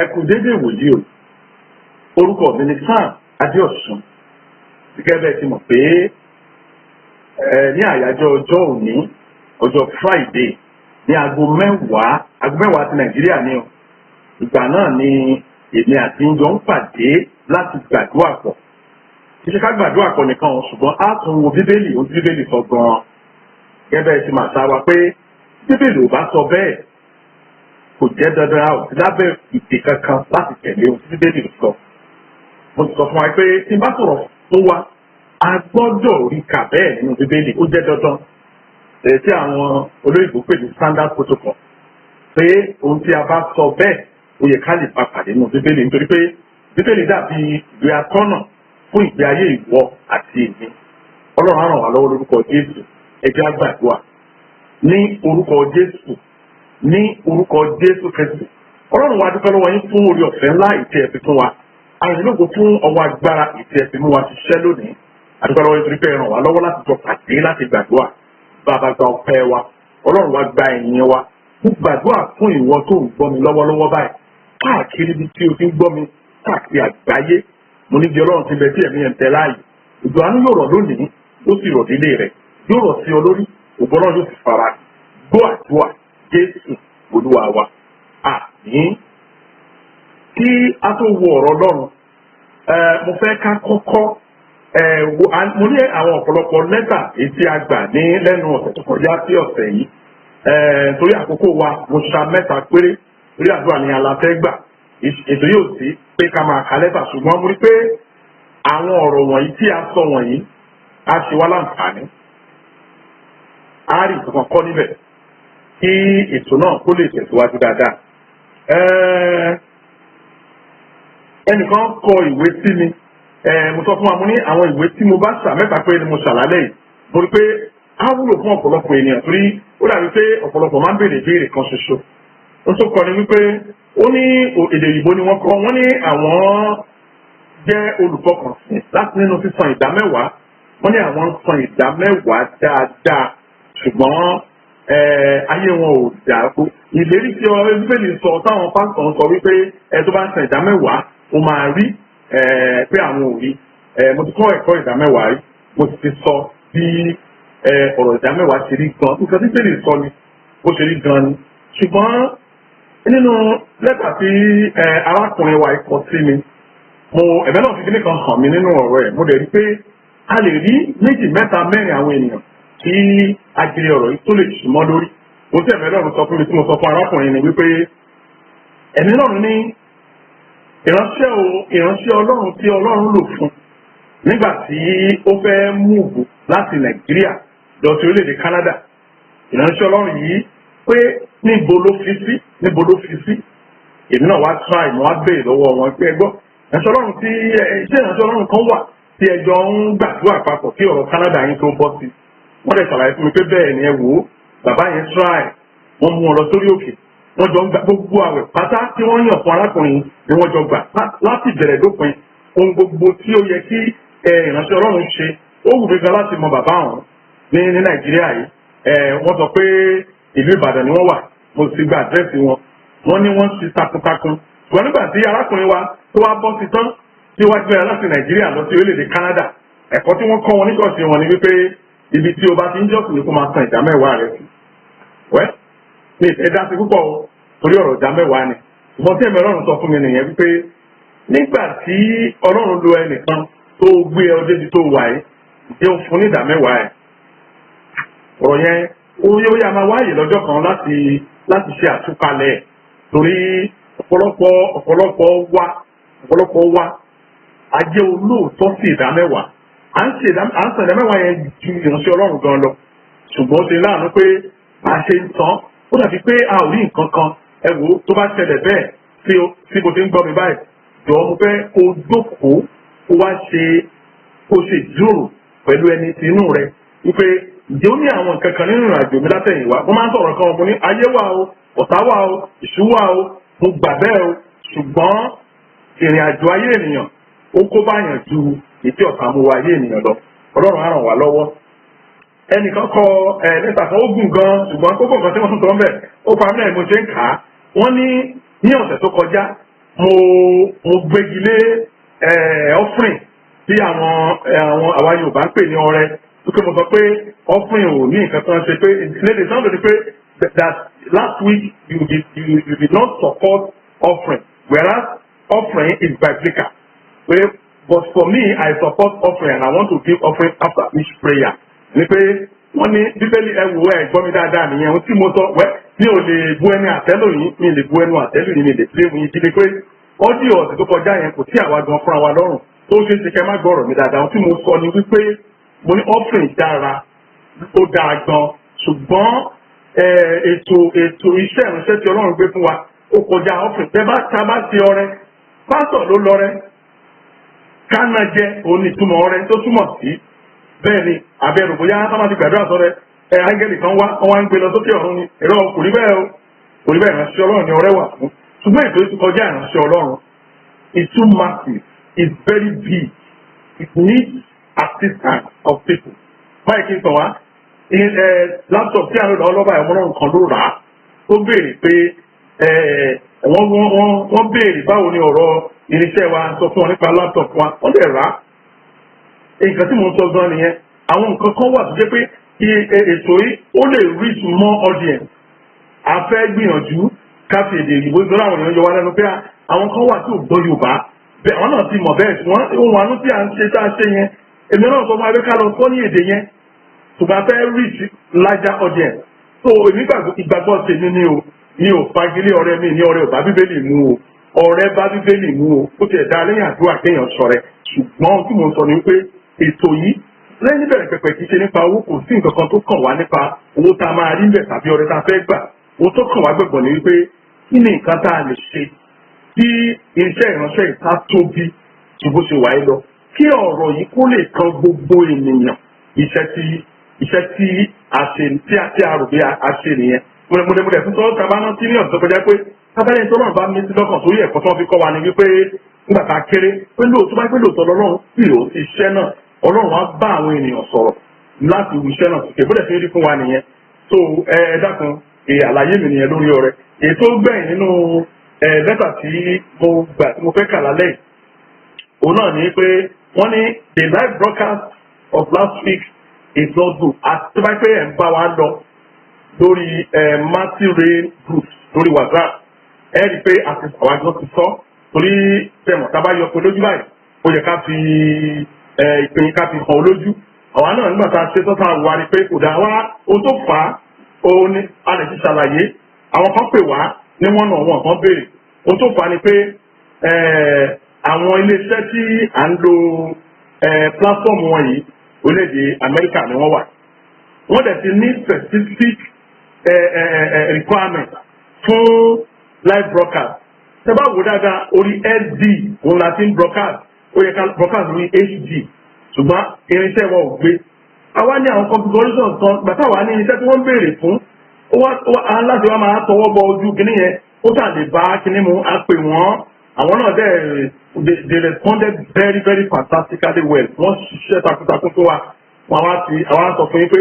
ẹ kú déédéé wòye o orúkọ mi ni Sam Adéọ̀sùn gẹ́gẹ́ bẹ́ẹ̀ ti mọ̀ pé ní àyájọ́ ọjọ́ òní ọjọ́ Friday ní aago mẹ́wàá ti Nàìjíríà ní o ìgbà náà ni èmi àti ń jọ ń pàdé láti gbàdúrà pọ̀ kì í ṣe ká gbàdúrà pọ̀ nìkan o ṣùgbọ́n á tún wo bíbélì ohun tí bíbélì sọ gan-an gẹ́gẹ́ bẹ́ẹ̀ ti máa sá wa pé bíbélì ò bá sọ bẹ́ẹ̀ kò jẹ́ dandan a ò sí lábẹ́ ìpè kankan láti tẹ̀lé ohun tí bíbélì sọ. mo ti sọ fún wa pé tí n bá sọ̀rọ̀ fún wa a gbọ́dọ̀ rí kà bẹ́ẹ̀ nínú bíbélì ó jẹ́ dandan tí àwọn olóyìnbó pè ní standard protocol pé ohun tí a bá sọ bẹ́ẹ̀ ó yẹ ká lè bá pàdé nínú bíbélì nítorí pé bíbélì dàbí ìwé atọ́nà fún ìgbé ayé ìwọ àti èmi. Ọlọ́run á ràn wá lọ́wọ́ lórúkọ Jésù ẹ jẹ́ á gbàdúrà ní orúkọ Jésù ní orúkọ Jésù Kristi. Ọlọ́run wa dúpẹ́ lọ́wọ́ yín fún orí ọ̀fẹ́ ńlá ìtẹ́ ẹ̀fí fún wa àyìnlógo fún ọwọ́ agbára ìtẹ́ ẹ̀fí mú wa ṣiṣẹ́ lónìí. Adúpẹ́ lọ́wọ́ yín torí pé ẹ ràn wá lọ́wọ́ láti jọ pàdé láti gbàdúrà. Bàbá gba ọpẹ́ wa Ọlọ́run wa gba ẹ̀yìn wa. Mo gbàdúrà fún ìwọ tó ń gbọ́ mi lọ́wọ́lọ́wọ́ báyìí káàkiri ibi tí o ti ń gbọ́ mi káàkiri àgbáyé. Mo ní bí Ọlọ́run ti bẹ tí ẹ̀mí ẹ̀ ń tẹ láàyè. Òjò àánú yóò rọ̀ lónìí ó sì rọ̀ délé rẹ̀ yóò rọ̀ sí ọ lórí ògbọ́n náà yóò sì fara gbọ́ àdúrà Jésù Olúwa wa. Àmín. Kí a tó wo ọ̀rọ̀ Ọlọ́run mo fẹ́ ká kọ́kọ́ mo ní àwọn ọ̀pọ̀lọpọ̀ lẹ́tà èyí a gbà ní lẹ́nu ọ̀sẹ̀ tó kọjá sí ọ̀sẹ̀ yìí torí àkókò wa mo ṣa mẹ́ta péré torí àdúrà ni aláfẹ́ gbà ètò yóò sí pé ká máa ka lẹ́tà ṣùgbọ́n mo rí pé àwọn ọ̀rọ̀ wọ̀nyí tí a sọ wọ̀nyí á ṣe wá láǹfààní á rí ìkankan kọ́ níbẹ̀ kí ètò náà kó lè tẹ̀síwájú dáadáa. Ẹnìkan kọ ìwé sí mi mo sọ fún wa mo ní àwọn ìwé tí mo bá ṣà mẹ́ta pé ni mo ṣàlálẹ̀ yìí mo rí pé á wúlò fún ọ̀pọ̀lọpọ̀ ènìyàn torí ó dàbí pé ọ̀pọ̀lọpọ̀ máa ń béèrè ìbéèrè kan ṣoṣo. Ó tó kọ ni wípé ó ní èdè òyìnbó ni wọ́n kọ wọ́n ní àwọn jẹ́ olùfọkànsìn láti nínú sísan ìdámẹ́wàá wọ́n ní àwọn ń san ìdámẹ́wàá dáadáa ṣùgbọ́n ayé wọn ò dáa kó ìlérí tí Bíbélì sọ táwọn pásítọ̀ ń sọ wípé tó bá ń san ìdámẹ́wàá ó máa rí pé àwọn ò rí mo ti kọ́ ẹ̀kọ́ ìdámẹ́wàá rí mo sì ti sọ bí ọ̀rọ̀ ìdámẹ́wàá ṣe rí gan nǹkan tí Bíbélì sọ ni bó ṣe rí gan ni ṣùgbọ́n nínú lẹ́tà tí arákùnrin wa kọ sí mi ẹ̀bẹ̀ náà fi kíní kan hàn mí nínú ọ̀rọ̀ ẹ̀ mo dẹ̀ rí pé a lè rí méjì mẹ́ta mẹ́rin àwọn ènìyàn tí agiri ọ̀rọ̀ yìí tó lè súnmọ́ lórí mo tí ẹ̀bẹ̀ náà sọ fún mi tí mo sọ fún arákùnrin ni wípé ẹ̀mí náà ní ìránṣẹ́ Ọlọ́run tí Ọlọ́run lò fún nígbà tí ó fẹ́ múùbù láti Nàìjíríà lọ sí orílẹ̀-èdè Canada ìránṣẹ́ Ọlọ́run yìí pé níbo ló fi sí èmi náà wá try mo wá béèrè lọ́wọ́ wọn pé ẹgbọ́ ìránṣẹ́ Ọlọ́run tí iṣẹ́ ìránṣẹ́ Ọlọ́run kan wà tí ẹjọ́ ń gbàdúrà papọ̀ kí ọ̀rọ̀ Canada yín tó bọ́ sí wọ́n dẹ̀ ṣàlàyé fún mi pé bẹ́ẹ̀ ni ẹ wò ó bàbá yẹn try wọ́n mú ọ lọ sórí òkè wọ́n jọ ń gba gbogbo àwẹ̀ pátá tí wọ́n yàn fún arákùnrin ni wọ́n jọ gbà láti bẹ̀rẹ̀ dópin ohun gbogbo tí ó yẹ kí ìránṣẹ́ Ọlọ́run ṣe ó wù mí gan láti mọ bàbá àwọn ní Nàìjíríà yìí wọ́n sọ pé ìlú Ìbàdàn ni wọ́n wà mo ti gba àdírẹ́sì wọn wọ́n ní wọ́n ṣe takuntakun ṣùgbọ́n nígbà tí arákùnrin wa tó wá bọ́ sí tán tí wá gbéra láti Nàìjíríà lọ sí orílẹ̀-èdè Canada ẹ̀kọ́ tí wọ́n kọ́ wọn nígbàsí wọn ni wípé ibi tí o bá ti ń jọ́sìn ní kó máa san ìdámẹ́wàá rẹ̀ sí wẹ́ ní ìfẹ́ sí púpọ̀ torí ọ̀rọ̀ ìdámẹ́wàá ni ṣùgbọ́n tí ẹ̀mí Ọlọ́run sọ fún mi nìyẹn wípé nígbà tí Ọlọ́run lo ẹnìkan tó gbé ẹ débi tó wà yìí jẹ́ fún ní ìdámẹ́wàá ẹ̀ ọ̀rọ̀ yẹn ó yá máa wáyè lọ́jọ́ kan láti ṣe àtúpalẹ̀ torí ọ̀pọ̀lọpọ̀ wa ajé olóòótọ́ sí ìdámẹ́wàá à ń san ìdámẹ́wàá yẹn ju ìránṣẹ́ Ọlọ́run gan lọ ṣùgbọ́n ó ṣe láàánú pé bá a ṣe ń tán ó dàbí pé a ò rí nǹkan kan ẹ wò ó tó bá ṣẹlẹ̀ bẹ́ẹ̀ tí mo ti ń gbọ́ mi báyìí jọ mo fẹ́ kó jókòó kó ṣe ìjíròrò pẹ̀lú ẹni tí inú rẹ wípé ǹjẹ́ ó ní àwọn nǹkan kan nínú ìrìnàjò mi látẹ̀yìnwá mo máa ń sọ̀rọ̀ kan mo ní ayé wà o ọ̀tá wà o ìṣú wà o mo gbà bẹ́ẹ̀ o ṣùgbọ́n ìrìnàjò ayé ènìyàn ó kó báyàn ju ìtí ọ̀tá mú wa ayé ènìyàn lọ Ọlọ́run á ràn wá lọ́wọ́. Ẹnìkan kọ lẹ́tà kan ó gùn gan ṣùgbọ́n kókó nǹkan tí wọ́n tún sọ ń bẹ̀ ó pa mí náà mo ṣe ń kà á wọ́n ní ọ̀sẹ̀ tó kọjá mo gbégi lé offering tí àwa Yorùbá ń pè ní ọrẹ tó pé mo sọ pé offering ò ní nǹkan tó ń ṣe pé lédè sáwọn lòdì pé that last week you did not support offering whereas offering is biblical. But for me, I support offering and I want to give offering after each prayer. Ní pé wọ́n ní bíbélì ẹ̀wò gbọ́ mi dáadáa nìyẹn ohun tí mo sọ mi ò lè bu ẹni àtẹ́lù yìí mi lè bu ẹnu àtẹ́lù yìí mi lè fi èmi yìí pé ọ́díò ọ̀sẹ̀ tó kọjá yẹn kò tí àwa gan fúnra wa lọ́rùn tó ṣe é ṣe kẹ́ má gbọ́rọ̀ mi dáadáa ohun tí mo sọ ni wípé mo ní offering dára ó dáa gan ṣùgbọ́n ètò iṣẹ́ ìránṣẹ́ tí Ọlọ́run gbé fún wa ó kọjá offering tẹ́ bá ta bá ti ọrẹ pásítọ̀ ló lọ́rẹ kánà jẹ́ onítùmọ̀ ọrẹ tó túmọ̀ sí bẹ́ẹ̀ ni àbẹ̀rù bóyá sábà ti gbàdúrà sọ́rẹ́ áńgẹ́lì kan wá ń gbé lọ sókè ọ̀run ni ẹ̀rọ kò rí bẹ́ẹ̀ ìránṣẹ́ Ọlọ́run ni ọrẹ wà fún ṣùgbọ́n ètò ìtú kọjá ìránṣẹ́ Ọlọ́run it's too massive it's very big it needs assistance of people báyìí kí n sọ wá laptop tí àwọn ọlọ́ba ẹ̀wọ̀n náà kan ló rà á ó béèrè pé wọ́n béèrè báwo ni ọ̀rọ̀ irinṣẹ́ wa sọ fún wọn nípa laptop wa wọ́n lè rà á nǹkan tí mo ń sọ gan nìyẹn àwọn nǹkan kan wà tó jẹ́ pé ètò yìí ó lè reach more audience a fẹ́ gbìyànjú káfí èdè ìbò ìdúrà àwọn èèyàn yọ wá lẹ́nu pé àwọn kan wà tí ò gbọ́ Yorùbá bẹ́ẹ̀ àwọn náà ti mọ̀ bẹ́ẹ̀ wọ́n ohun àánú tí à ń ṣe tá a ṣe yẹn èmi náà sọ fún wa pé ká lọ sọ ní èdè yẹn ṣùgbọ́n a fẹ́ reach larger audience so èmi ìgbàgbọ́ tèmi ni ò fagilé ọ̀rẹ́ mi ní ọ̀rẹ́ ò bá Bíbélì mú o ọ̀rẹ́ bá Bíbélì mú o ó ti ẹ̀dá lẹ́yìn àdúrà kéèyàn ṣọ̀rẹ́ ṣùgbọ́n tí mo sọ ni wípé ètò yìí lẹ́yìn bẹ̀rẹ̀ pẹ̀pẹ̀ kìí ṣe nípa owó kò sí nǹkan kan tó kàn wá nípa owó tá a máa rí bẹ̀ tàbí ọrẹ tá a fẹ́ gbà owó tó kàn wá gbẹ̀gbọ̀n ni wípé kí ni nǹkan tá a lè ṣe kí iṣẹ́ ìránṣẹ́ ìta tóbi ju bó ṣe wáyé lọ kí ọ̀rọ̀ yìí kó lè kan gbogbo ènìyàn iṣẹ́ tí a ṣe tí a rò bí a ṣe nìyẹn múlẹ̀múlẹ̀ fún sọ́ọ́ tàbá náà tí ní ọ̀sán tó kọjá pé tábàlẹ̀ tó náà bá mi sí lọ́kàn sórí ẹ̀kọ́ tó fi kọ́ wa ni wípé nígbà tá a kéré pé lóòótọ́ bá pé lóòótọ́ lọ́rùn sì ó ti iṣẹ́ náà Ọlọ́run á bá àwọn ènìyàn sọ̀rọ̀ láti wù iṣẹ́ náà sókè bóde tí ó rí fún wa nìyẹn so ẹ dákun àlàyé mi nìyẹn lórí ọrẹ èyí tó gbẹ̀yìn nínú lẹ́tà tí mo fẹ́ kà lálẹ́ òun náà ní pé wọ́n ní the live broadcast of last week is not good àti bá pé ẹ̀ ń bá wa lọ lórí Matthew Rain group lórí WhatsApp ẹ rí i pé àti àwọn àjọ ti sọ torí tẹ̀mọ̀ tá a bá yọ pé lójú báyìí ó yẹ ká fi ìpín ká fi hàn olójú àwa náà nígbà tá a ṣe tọ́ta wà ní pé kò dá wá ohun tó fà á òun ni a lè ti ṣàlàyé àwọn kan pè wá ní wọ́n náà wọ́n kan béèrè ohun tó fà á ni pé àwọn iléeṣẹ́ tí à ń lo platform wọn yìí orílẹ̀-èdè Amẹ́ríkà ni wọ́n wà wọ́n dẹ̀ ti ní specific requirement fún live broadcast tẹ́ bá wò dáadáa orí SD òun la ti ń broadcast ó yẹ ká broadcast lórí HD ṣùgbọ́n irinṣẹ́ wọn ò gbé àwa ní àwọn configuration kan gbàtà wà ní irinṣẹ́ tí wọ́n ń béèrè fún láti wá máa tọwọ́ bọ ojú kìíní yẹn ó tà lè bá kìíní mu á pè wọ́n àwọn náà they responded very very fantastically well wọ́n ṣiṣẹ́ takuntakun tó wa àwa sọ fún yín pé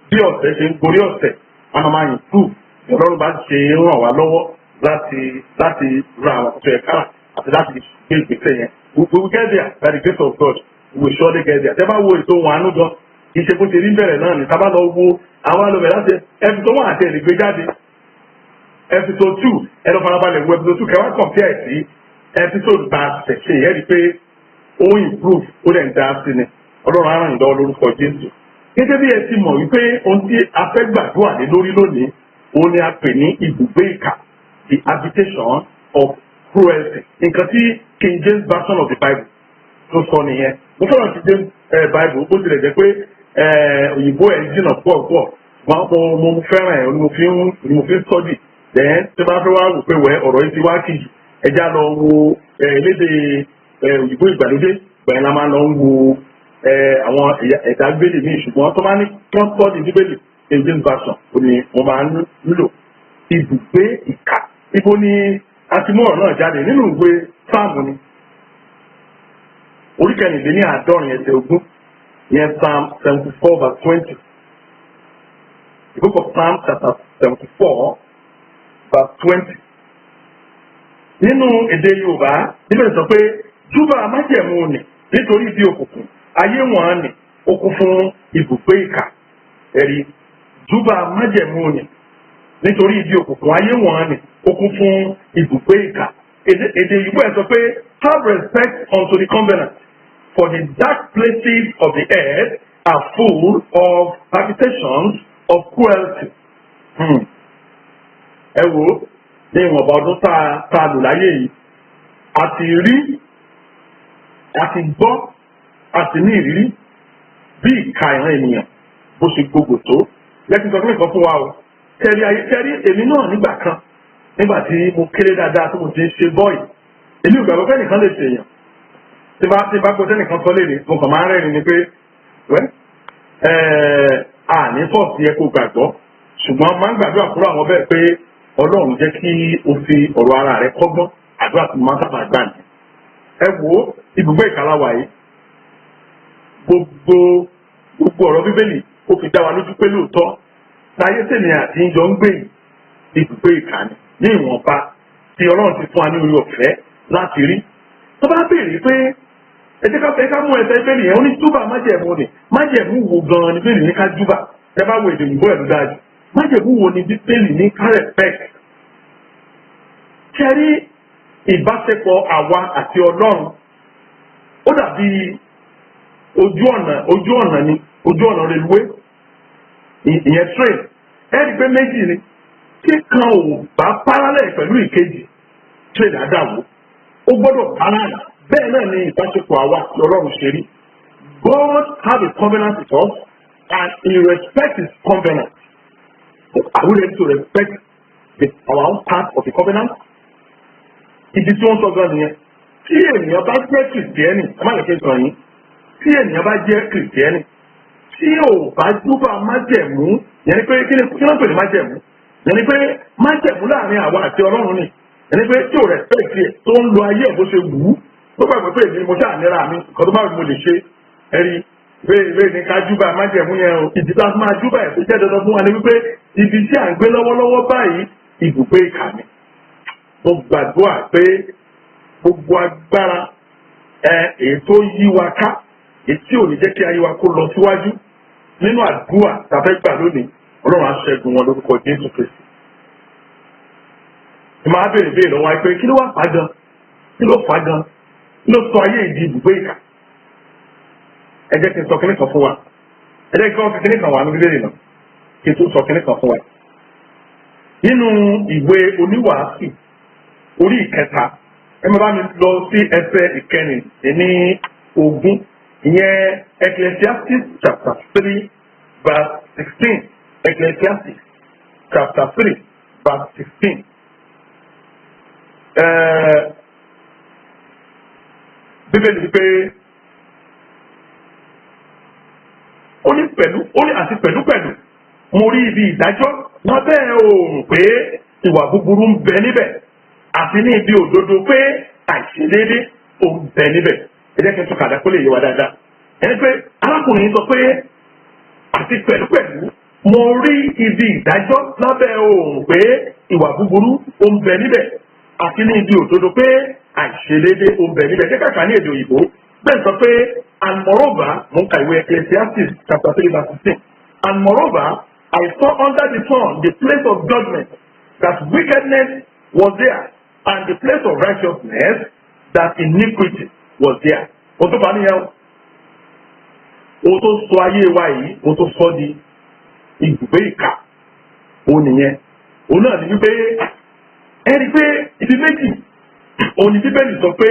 bí ọ̀sẹ̀ ṣe ń gorí ọ̀sẹ̀ wọn máa improve Ọlọ́run bá ṣe ń ràn wá lọ́wọ́ láti ra àwọn ọ̀tọ̀ ẹ̀ka àti láti gbé ìgbésẹ̀ yẹn. We will get there by the grace of God. We will surely get there. Tẹ́ bá wo ètò wọn àánú gan, ìṣe bó ṣe rí bẹ̀rẹ̀ náà ni tábà lọ wo àwọn àlọ́ bẹ̀rẹ̀ láti episode 1 àti ẹ̀lẹ́gbé jáde. Episode 2 ẹ̀rọ farabalẹ̀ wo episode 2 kẹwàá compare sí episode bá ṣẹ̀ṣẹ̀ yẹ́ rí pé ó improve ó dẹ̀ ń dá sí ni. Ọlọ́run á ràn yín lọ́wọ́ lórúkọ Jésù. Gẹ́gẹ́ bí ẹ ti mọ̀ wípé ohun tí a fẹ́ gbàdúrà lé lórí lónìí, òun ni a pè ní ibùgbé ìkà, the habitation of cruelty. Nǹkan tí King James version of the Bible tó sọ nìyẹn. Mo fẹ́ràn King James Bible bó tilẹ̀ jẹ́ pé òyìnbó ẹ̀ jìnnà pọ̀. Mo fẹ́ràn ẹ̀ ni mo fi ń study. Then tí bá fẹ́ wá wò pé ọ̀rọ̀ yìí ti wá kìjì. Ẹja lọ wo elédè òyìnbó ìgbàlódé. Gbẹ̀yìn la máa lọ ń wo àwọn ẹ̀dá gbélé mi ṣùgbọ́n tó máa ní wọ́n study bíbélì King James version ó ní mo máa ń nílò ibùgbé ìkà. Ibo ni àtìmọ́ọ̀rọ̀ náà jáde nínú ìwé sáàmù ni orí kẹrìnlélẹ́ní àádọ́rin ẹsẹ̀ ogún yẹn Psalm 74 verse 20. The book of Psalm chapter 74 verse 20. nínú èdè Yorùbá níbẹ̀ sọ pé júbà májẹ̀mú nì nítorí ibi òkùnkùn ayé wọn nì ó kún fún ibùgbé ìkà. ẹ̀rí júbà májẹ̀mú nì nítorí ibi òkùnkùn ayé wọn nì ó kún fún ibùgbé ìkà. èdè Yorùbá ẹ̀ sọ pé have respect unto the covenant, for the dark places of the earth are full of habitations of cruelty. ẹ wo ní ìwọ̀nba ọdún tá a lò láyé yìí a ti rí a ti gbọ́ a ti ní ìrírí bí ìka ìran ènìyàn bó ṣe gbogbo tó. lẹ́sìn sọ nǹkan fún wa o tẹ̀rí èmi náà nígbà kan nígbà tí mo kéré dáadáa tó mo ti ń ṣe bọ́ọ̀ì èmi ò gbàgbọ́ pé nìkan lè ṣèyàn tí bá gbọ́ sẹ́nìkan sọ léèrè mo kàn máa ń rẹ́rìn ni pé àní fọ́ọ̀sì ẹ kó gbàgbọ́ ṣùgbọ́n máa ń gbàdúrà fúnra àwọn bẹ́ẹ̀ pé Ọlọ́run jẹ́ kí o fi ọ̀rọ̀ ara rẹ kọ́gbọ́n àdúrà tí mo máa ń sábà gbà ní. ẹ wo ibùgbé ìkàláwà yìí gbogbo ọ̀rọ̀ Bíbélì ó fi dá wa lójú pé lóòótọ́ táyé tèmi àti ìjọ ń gbé ibùgbé ìkànnì ní ìwọ̀nba tí Ọlọ́run ti fún wa ní orí ọ̀fẹ́ láti rí. tó bá béèrè pé ẹjẹ́ ká mú ẹsẹ̀ Bíbélì yẹn ó ní júbà májẹ̀mú ni májẹ̀mú wo gan-an ni Bíbélì ní ká júbà ẹ bá wo èdè òyìnbó ẹ̀ ló dájú májẹ̀mú wo ni Bíbélì ní ká respect. kẹrí ìbáṣepọ̀ àwa àti Ọlọ́run ó dàbí ojú ọ̀nà ni ojú ọ̀nà reluwé ìyẹn train ẹ rí i pé méjì ni tí kan ò bá parallel pẹ̀lú ìkejì train àdàwó ó gbọ́dọ̀ parallel. bẹ́ẹ̀ náà ni ìbáṣepọ̀ àwa àti Ọlọ́run ṣe rí. God have a covenant with us and he respects his covenant. Are we ready to respect our own part of the covenant? Ibi tí wọ́n sọ gan nìyẹn. Tí ènìyàn bá jẹ́ kìrìtìẹ́nì, ẹ má lè ké sọ yín. Tí ènìyàn bá jẹ́ kìrìtìẹ́nì, tí ò bá júbà májẹ̀mú, yẹn ni pé kí wọ́n pè ní májẹ̀mú? Yẹn ni pé májẹ̀mú láàrin àwa àti Ọlọ́run ni. Yẹn ni pé tí ò respect ẹ̀ tó ń lo ayé ẹ̀ bó ṣe wù ú. Tó gbàgbọ́ pé èmi mo ṣáà nira mi, nǹkan tó bá wù mo lè ṣe. Ẹ̀rí bẹ́ẹ̀ ni ká júbà májẹ̀mú yẹn o. Ìdí tá a máa júbà ẹ̀ tó jẹ́ dandan fún wa ni wípé ibi tí à ń gbé lọ́wọ́lọ́wọ́ báyìí ibùgbé ìkànnì. Mo gbàdúrà pé gbogbo agbára èyí tó yí wa ká èyí tí ò ní jẹ́ kí ayé wa kó lọ síwájú nínú àdúrà tàbí gbà lónìí Ọlọ́run á ṣẹ́gun wọn lórúkọ Jésù Kristi. ẹ máa béèrè lọ́wọ́ pé kí ló wà fà gan kí ló fà gan kí ló sọ ayé ìdí ibùgbé ìkà. ẹ jẹ́ kí n sọ kíní kan fún wa ẹ jẹ́ kí wọ́n fi kíní kan wà ní Bíbélì náà kí n tó sọ kíní kan fún wa. nínú ìwé oníwàásù orí ìkẹta ẹ máa bá mi lọ sí ẹsẹ̀ ìkẹrìndínlógún ìyẹn Ecclesiastes chapter 3 verse 16 Ecclesiastes chapter 3 verse 16. Bíbélì wípé ó ní àti pẹ̀lúpẹ̀lú mo rí ibi ìdájọ́ lábẹ́ oòrùn pé ìwà búburú ń bẹ níbẹ̀ àti ní ibi òdodo pé àìṣedéédé ó ń bẹ níbẹ̀. ẹ jẹ́ kí n tún kàdá kó lè yé wa dáadáa. ẹni pé arákùnrin sọ pé àti pẹ̀lúpẹ̀lú mo rí ibi ìdájọ́ lábẹ́ oòrùn pé ìwà búburú ó ń bẹ níbẹ̀ àti ní ibi òdodo pé àìṣedéédé ó ń bẹ níbẹ̀. ṣé kàkà ní èdè òyìnbó bẹ́ẹ̀ sọ pé and moreover mo ń ka ìwé Ecclesiastes chapter 3 verse 16 and moreover I saw under the sun the place of judgment that wickedness was there and the place of righteousness that iniquity was there. o tó bá níyẹn o tó sọ ayé wa yìí o tó sọ di ibùgbé ìkà o nìyẹn o náà ní wípé ẹni pé ibi méjì òun ni Bíbélì sọ pé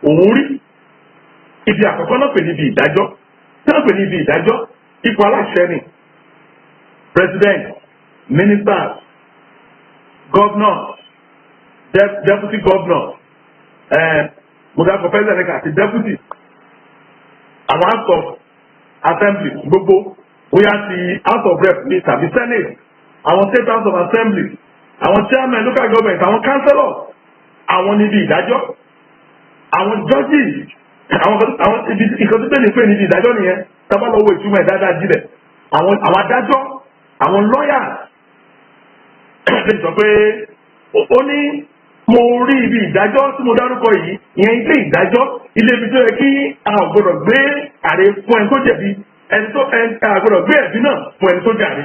òun rí ibi àkọ́kọ́ náà pè ní ibi ìdájọ́ tí wọ́n pè ní ibi ìdájọ́ ipò aláṣẹ ni president ministers governors deputy governors mọ̀dàkọ̀ president àti deputy àwọn house of assembly gbogbo bóyá ti house of rep ní tàbí senate àwọn state house of assembly àwọn chairman local government àwọn councillors àwọn níbi ìdájọ́ àwọn judges àwọn ìkan tó tẹ̀lé pé níbi ìdájọ́ nìyẹn tábà lọ́wọ́ ìtumọ̀ ẹ̀ dáadáa jílẹ̀ àwọn adájọ́ àwọn lawyers ṣe sọ pé ó ní mo rí ibi ìdájọ́ tí mo dárúkọ yìí ìyẹn ilé ìdájọ́ ilé ibi tó yẹ kí a ò gbọdọ̀ gbé àrè fún ẹni tó jẹ̀bi ẹni tó a gbọdọ̀ gbé ẹ̀bí náà fún ẹni tó jàre.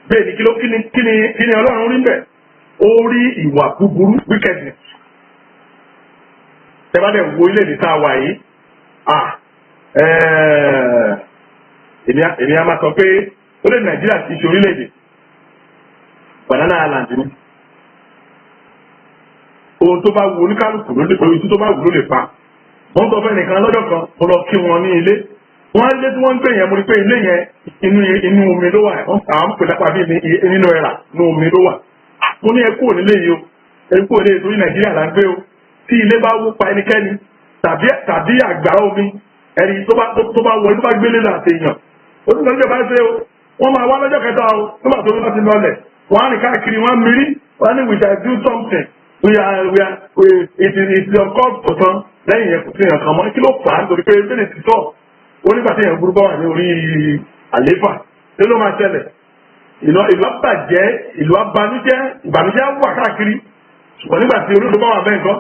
bẹ́ẹ̀ ni kí ni Ọlọ́run rí bẹ́ẹ̀ ó rí ìwà búburú wickedness. tẹ́bàdẹ̀ wo ilé-èdè tá a wà yìí èmi a máa sọ pé orílẹ̀ Nàìjíríà ti ṣe orílẹ̀-èdè banana island ni ohun tó bá wù oníkálùkù ló lè pẹ̀lú tó bá wù ló lè pa. wọ́n sọ fẹ́ nìkan lọ́jọ́ kan mo lọ kí wọn ní ilé wọ́n ilé tí wọ́n ń gbé yẹn mo rí pé ilé yẹn inú omi ló wà àwọn pè lápá bíi nínú ẹ̀rà inú omi ló wà. mo ní ẹkú ònílé yìí o ẹkú ònílé torí Nàìjíríà là ń gbé o tí ilé bá wó pa ẹnikẹ́ni tàbí àgbàrá omi ẹni tó bá wọlé tó bá gbélé láti èèyàn ó sì lọ́jọ́ bá ṣe o wọ́n máa wá lọ́jọ́ kẹta o nígbà tó ń lọ sí lọ́lẹ̀ wọ́n á rìn káàkiri wọ́n mírí wọ́n ní we shall do something it is your call for some lẹ́yìn yẹn kò sí èèyàn kan mọ́ kí ló fà á nítorí pé bẹ́ẹ̀ ti sọ ó nígbà tí èèyàn burúkú wà ní orí àlééfà ṣé ló máa ṣẹlẹ̀ ìlú àbàjẹ́ ìlú abanújẹ́ ìbànújẹ́ wà káàkiri ṣùgbọ́n nígbà tí olódò bá wà bẹ́ẹ̀ nǹkan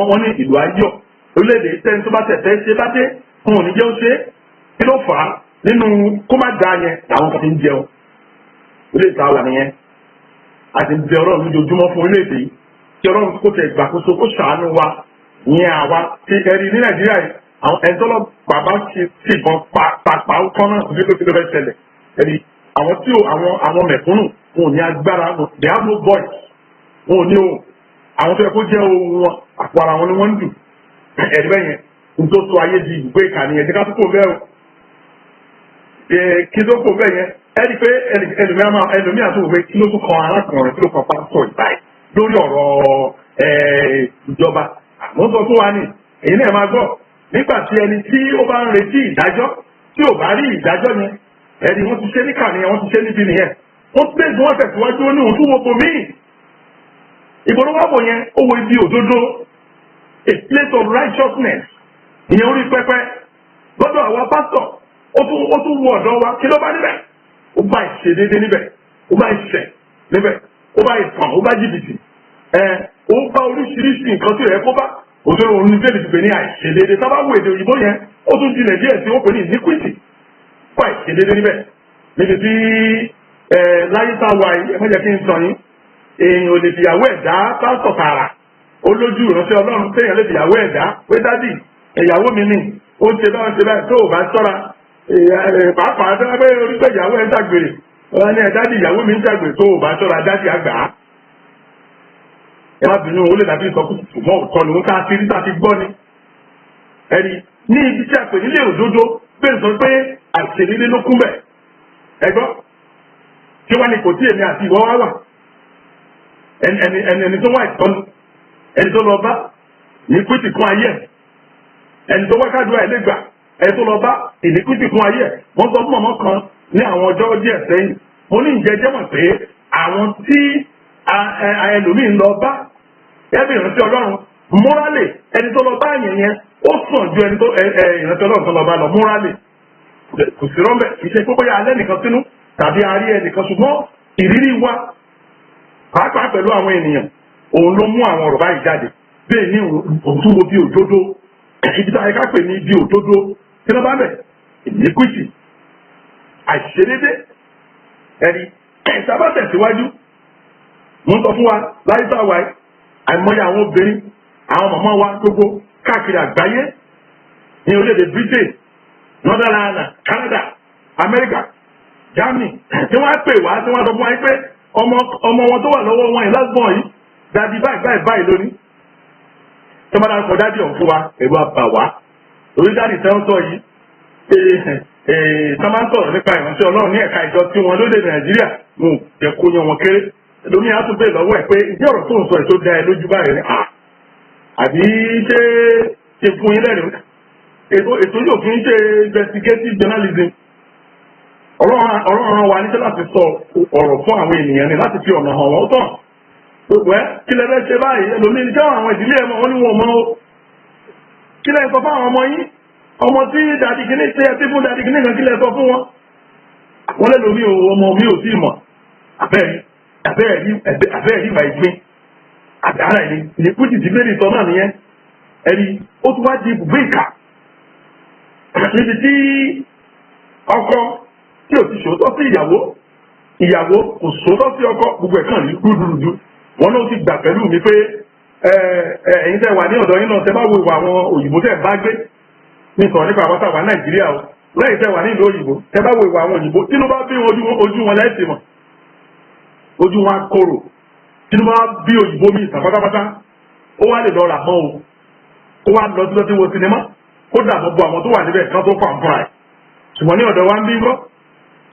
wọ́n ní ìlú ayọ̀ orílẹ̀-èdè tẹ́ni tó bá tẹ̀tẹ̀ ṣe bá dé wọn ò ní jẹun ṣe kí ló fà á nínú kó má dáa yẹn làwọn kan ti ń jẹun orílẹ̀-èdè tá a wà nìyẹn a ti ń bẹ Ọlọ́run lójoojúmọ́ fún orílẹ̀-èdè yìí kí Ọlọ́run kó tẹ ìgbàkóso kó ṣàánú wa ìyẹn àwa ti ẹ̀rí ní Nàìjíríà yìí àwọn ẹni tó lọ bàbá ti ìbọn pàpà ọkọ náà bí ló fi lọ fẹ́ ṣẹlẹ̀ ẹ̀rí àwọn tí àwọn mẹ̀kúnnù wọn ò ní agbára they have no voice wọn ò ní ohùn àwọn tó yẹ kó jẹ́ ohun wọn àpò ara wọn ni wọ́n ń dù ẹ̀rí bẹ́yẹn nítorí tó ayé di ìgbé ìkànnì yẹn ká tó kó bẹ́ẹ̀ o kí tó kó bẹ́ẹ̀ yẹn ẹni pé ẹlòmíà tó wò pé kí ló tún kan arákùnrin kí ló kan pásítọ̀ ìbáyìí lórí ọ̀rọ̀ ìjọba mo sọ fún wa ní èyí náà máa gbọ́ nígbà tí ẹni tí ó bá ń retí ìdájọ́ tí ò bá rí ìdájọ́ yẹn ẹni wọ́n ti ṣe ní kàní yẹn wọ́n ti ṣe níbi nìyẹn wọ́n ti tẹ̀sí wọ́n tẹ̀síwájú ó ní òun tún wo bò míì ìgbòlówàbò yẹn ó wo ibi òdodo a place of righteousness ìyẹn orí pẹpẹ lọ́dọ̀ àwa pásítọ̀ ó tún wo ọ̀dọ́ wa kí ló bá níbẹ̀ ó bá ìṣedédé níbẹ̀ ó bá ìṣẹ̀ níbẹ̀ ó bá ìtàn ó bá jìbìtì ó bá oríṣiríṣi nǹkan tó yẹ kó bá òṣèré òun ní bẹ́ẹ̀ ti pè ní àìṣedédé sábà wo èdè òyìnbó yẹn ó tún jinlẹ̀ díẹ̀ tí ó pè ní iniquity ó bá ìṣedédé níbẹ̀ níbi tí láyé tá a wà yìí ẹ má jẹ́ kí n sọ yín èèyàn ò lè fìyàwó ẹ̀dá pásítọ̀ tààrà ó lójú ìránṣẹ́ Ọlọ́run téèyàn lè fìyàwó ẹ̀dá pé dádì ìyàwó mi nì ó ń ṣe báwọn ṣe báyìí tó ò bá ṣọ́ra pàápàá tó wáá pé oríṣẹ́ ìyàwó ẹ̀ ń ṣàgbèrè wọn ní dádì ìyàwó mi ń ṣàgbèrè tó ò bá ṣọ́ra dádì àgbà ẹ má bínú ó lè dàbí ìsọkúsù ṣùgbọ́n òótọ́ ni wọ́n ká sí níta ti gbọ́ ni ẹni ní ibi tí a pè nílé òdodo bẹ́ẹ̀ sọ pé àṣèlérí ló kún bẹ̀ ẹgbọ́ kí wá ní kò tí èmi àti ìwọ wá wà ẹni tó wá ìtọ́nu ẹni tó lọ bá ìníkútì kún ayé ẹni tó wá kádùá ẹlẹ́gbà ẹni tó lọ bá ìníkútì kún ayé wọ́n sọ fún ọmọ kan ní àwọn ọjọ́ díẹ̀ sẹ́yìn mo ní ìjẹ́jẹ́ mọ̀ pé àwọn tí ẹlòmíín lọ bá ẹbí ìrántí Ọlọ́run múrálè ẹni tó lọ bá yẹn ó sàn ju ẹni tó ìrántí Ọlọ́run tó lọ bá lọ múrálè kò sí rọ́mbẹ̀ kì í ṣe pé alẹ́ nìkan sínú tàbí arí ẹnìkan ṣùgbọ́n ìrírí wa pàápàá pẹ̀lú àwọn ènìyàn òun ló mú àwọn ọ̀rọ̀ báyìí jáde bẹ́ẹ̀ ní òtún wo bí òdodo ibi tá a ká pè ní bí òdodo tí wọ́n bá bẹ̀ ìníkùtì àìṣedédé ẹni ìsábà tẹ̀síwájú mo ń sọ fún wa láyé tá a wáyé àìmọye àwọn obìnrin àwọn màmá wa gbogbo káàkiri àgbáyé ní orílẹ̀-èdè Britain Northern Ireland Canada America Germany tí wọ́n á pè wá tí wọ́n á sọ fún wa pé ọmọ wọn tó wà lọ́wọ́ wọn yìí lásìkò yìí dadi báyìí lónìí tí wọ́n bá kọ dadi ọ̀hún fún wa ẹ̀rù àbà wá orí dadi tí wọ́n sọ yìí tí wọ́n bá ń sọ̀rọ̀ nípa ìránṣẹ́ Ọlọ́run ní ẹ̀ka ìjọ tí wọ́n lóde Nàìjíríà mo jẹ́ kó yan wọn kéré lómi á tún bẹ́ẹ̀ lọ́wọ́ ẹ̀ pé ìjẹ́ ọ̀rọ̀ tó ń sọ ẹ̀ tó dá ẹ lójú báyìí ni àbí ṣe fún yín lẹ́nu ètò yóò fi ń ṣe investigative journalism ọ̀rọ̀ wa níṣẹ́ láti sọ ọ̀rọ̀ fún àwọn ènìyàn ni láti fi ọ̀nà hàn wọ́n tán pẹ́ kí lẹ fẹ́ ṣe báyìí ẹlòmíì ní sẹ́wọ̀n àwọn ìdílé ẹ̀mọ́ wọn ní wọn mọ́ o kí lẹ sọ fún àwọn ọmọ yín ọmọ tí dàdí kìíní ṣe ẹtí fún dàdí kìíní kan kí lẹ sọ fún wọn wọn lẹ́lòmíì ọmọ mi ò tí ì mọ̀ abẹ́ẹ̀rí ìgbà ìgbín àti ara ẹni ìníkújì tí bẹ́ẹ̀ ni sọ náà nìyẹn ẹni ó tún wá di ibùgbé ìkà níbi tí ọkọ tí ò ti ṣòótọ́ sí ìyàwó kò ṣòótọ́ sí ọkọ gbogbo ẹ̀ kàn ní rúdurùdu wọn náà ti gbà pẹ̀lú mi pé ẹ̀yin tẹ́ wà ní ọ̀dọ̀ yín náà tẹ́ bá wo ìwà àwọn òyìnbó tẹ́ bá gbé ní sọ̀rọ̀ nípa àwọn táwa Nàìjíríà o lẹ́yìn tẹ́ wà ní ìlú òyìnbó tẹ́ bá wo ìwà àwọn òyìnbó tí ló bá bí ojú wọn lẹ́sìn mọ̀ ojú wọn akóró tí ló bá bí òyìnbó mi ìtàn pátápátá ó wá lè lọ rà mọ́ o ó wá lọ sí wo sinimá ó dàbọ̀ bo àwọn tó wà níbẹ̀ kan tó fà ń fúnra ẹ̀ ṣùgbọ́n ní ọ̀dọ̀ wa ń bí ń gbọ́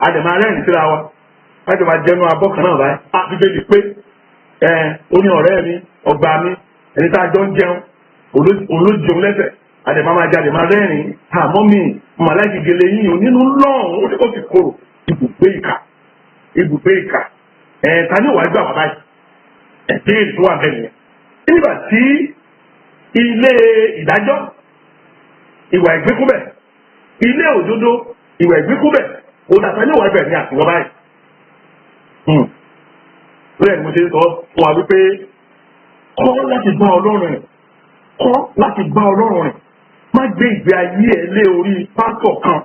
àdèmọ̀ arẹ́rìn síra wa láti máa jẹnu abọ́ kan náà báyìí á fi bẹ́ẹ̀ pé ó ní ọ̀rẹ́ mi ọgbà mi ẹni tá a jọ ń jẹun olójúun lẹ́sẹ̀ àdèmọ̀ máa jáde máa rẹ́rìn àmọ́ mi màláìkì gèlè yíyan nínú lọ́ọ̀hún ó ti kóró ibùgbé ìkà ta ni ó wà gbà wá báyìí ẹ̀dẹ́ ìlú wà bẹ́ẹ̀ nìyẹn nígbà tí ilé ìdájọ́ ìwà ìgbékúbẹ̀ ilé òdodo ìwà ìgbékúbẹ̀ òdàtà ní ìwà ìbẹ̀ ní àtiwọ́ báyìí. bẹ́ẹ̀ ni mo ṣe sọ fún wa wípé kọ́ láti bá Ọlọ́run rìn má gbé ìgbé ayé ẹ̀ lé orí pásítọ̀ kan